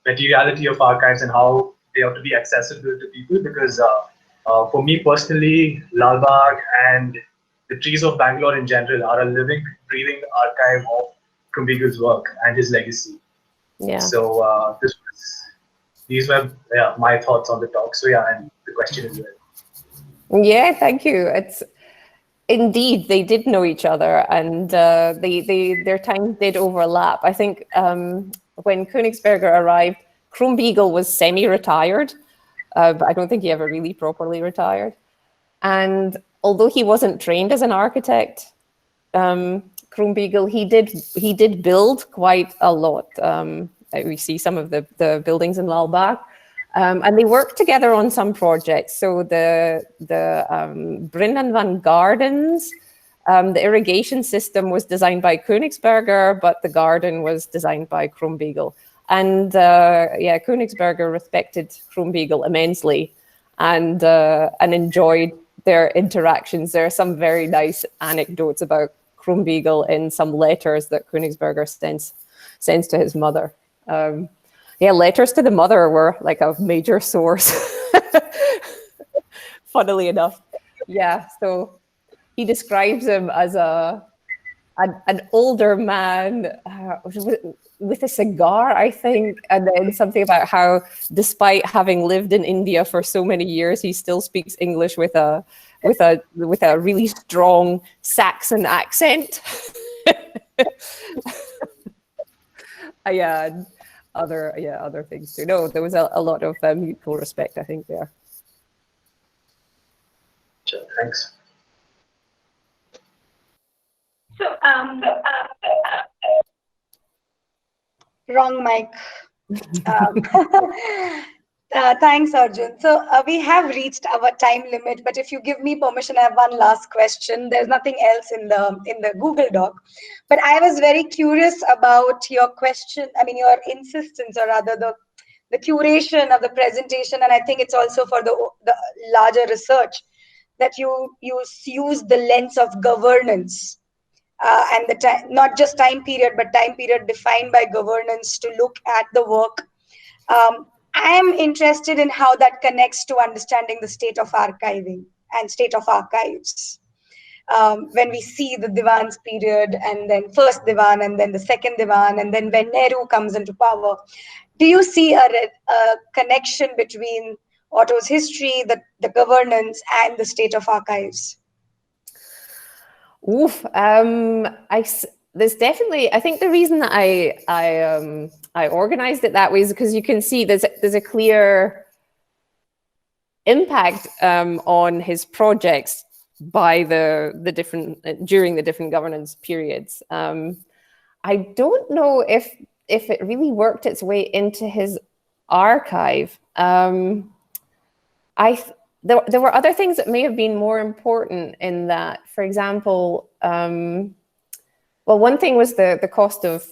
materiality of archives and how they have to be accessible to people. Because for me personally, Lal Bagh and the trees of Bangalore in general are a living, breathing archive of Krumbiegel's work and his legacy. Yeah. So these were my thoughts on the talk. So yeah, and the question as well. Yeah, thank you. It's indeed, they did know each other, and their time did overlap. I think when Koenigsberger arrived, Krumbiegel was semi-retired, but I don't think he ever really properly retired. And although he wasn't trained as an architect, Krumbiegel, he did build quite a lot. We see some of the buildings in Lal Bagh. And they worked together on some projects. So the Brindanvan Gardens, the irrigation system was designed by Koenigsberger, but the garden was designed by Krumbiegel. And Koenigsberger respected Krumbiegel immensely and enjoyed their interactions. There are some very nice anecdotes about Krumbiegel in some letters that Koenigsberger sends to his mother. Letters to the mother were like a major source, funnily enough. Yeah, so he describes him as an older man with a cigar, I think, and then something about how, despite having lived in India for so many years, he still speaks English with a really strong Saxon accent. Other things too. No, there was a lot of mutual respect, I think, there. Sure, thanks. So, Wrong mic. Um, thanks, Arjun. So we have reached our time limit, but if you give me permission, I have one last question. There's nothing else in the Google Doc, but I was very curious about your question. I mean, your insistence, or rather the curation of the presentation, and I think it's also for the larger research that you use the lens of governance. And the time, not just time period, but time period defined by governance to look at the work. I am interested in how that connects to understanding the state of archiving and state of archives. When we see the Divan's period, and then first Divan, and then the second Divan, and then when Nehru comes into power, do you see a connection between Otto's history, the governance, and the state of archives? Oof. There's definitely, I think the reason that I organized it that way is because you can see there's a clear impact on his projects by the different during the different governance periods. I don't know if it really worked its way into his archive. There were other things that may have been more important in that. For example, well, one thing was the cost of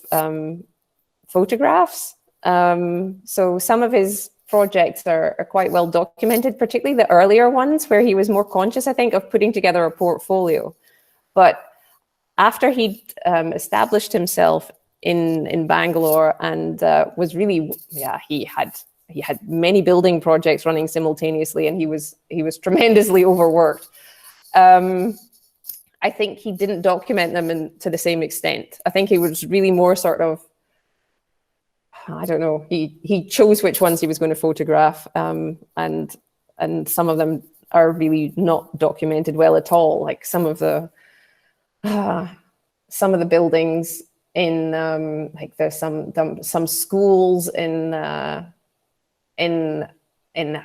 photographs. So some of his projects are quite well documented, particularly the earlier ones where he was more conscious, I think, of putting together a portfolio. But after he'd established himself in Bangalore and was really, he had many building projects running simultaneously, and he was tremendously overworked. I think he didn't document them to the same extent. I think he was really more sort of, I don't know, he chose which ones he was going to photograph, and some of them are really not documented well at all. Like some of the buildings in like there's some schools in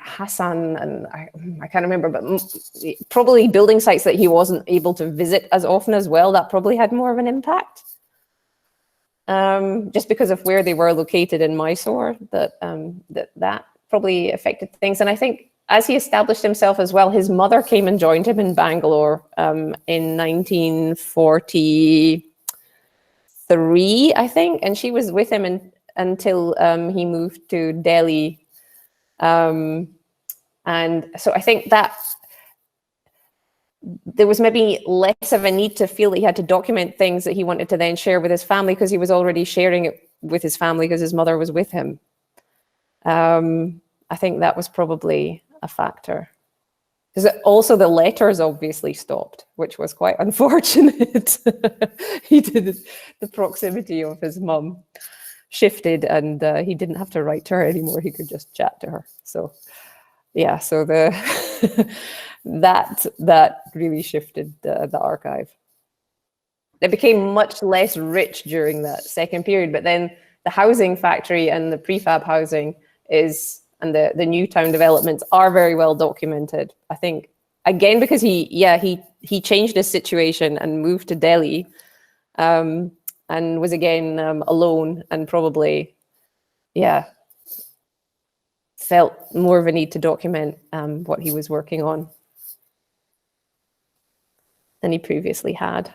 Hassan, and I can't remember, but probably building sites that he wasn't able to visit as often as well. That probably had more of an impact, just because of where they were located in Mysore. That probably affected things. And I think as he established himself as well, his mother came and joined him in Bangalore in 1943, I think, and she was with him until he moved to Delhi. And so I think that there was maybe less of a need to feel that he had to document things that he wanted to then share with his family, because he was already sharing it with his family because his mother was with him. I think that was probably a factor. Because also the letters obviously stopped, which was quite unfortunate. The proximity of his mum shifted, and he didn't have to write to her anymore. He could just chat to her. So yeah, so that really shifted the archive. It became much less rich during that second period, but then the housing factory and the prefab housing and the new town developments are very well documented. I think, again, because he changed his situation and moved to Delhi, and was again alone, and probably, felt more of a need to document what he was working on than he previously had.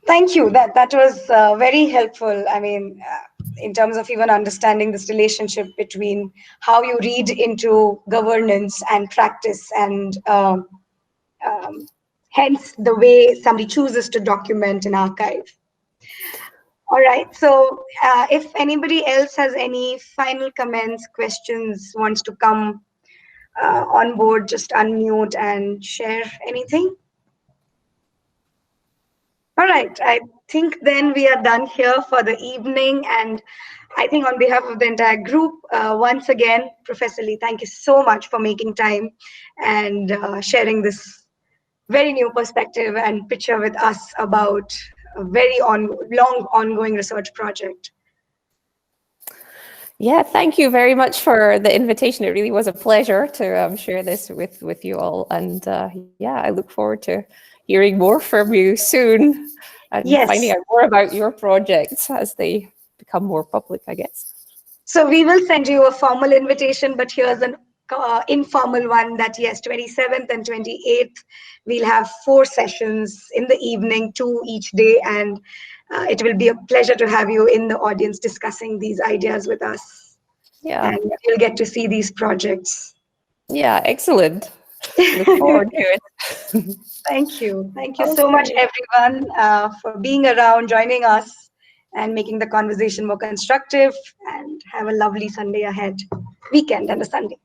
Thank you. That was very helpful. I mean, in terms of even understanding this relationship between how you read into governance and practice, and hence the way somebody chooses to document an archive. All right. So if anybody else has any final comments, questions, wants to come on board, just unmute and share anything. All right. I think then we are done here for the evening. And I think on behalf of the entire group, once again, Professor Lee, thank you so much for making time and sharing this very new perspective and picture with us about a very long ongoing research project. Yeah, thank you very much for the invitation. It really was a pleasure to share this with you all. And I look forward to hearing more from you soon. and Yes. finding out more about your projects as they become more public, I guess. So we will send you a formal invitation, but here's an informal one that yes, 27th and 28th, we'll have 4 sessions in the evening, 2 each day, and it will be a pleasure to have you in the audience discussing these ideas with us. Yeah. And you'll get to see these projects. Yeah, excellent. Look forward to it. Thank you. Thank you so much, everyone, for being around, joining us, and making the conversation more constructive. And have a lovely Sunday ahead, weekend and a Sunday.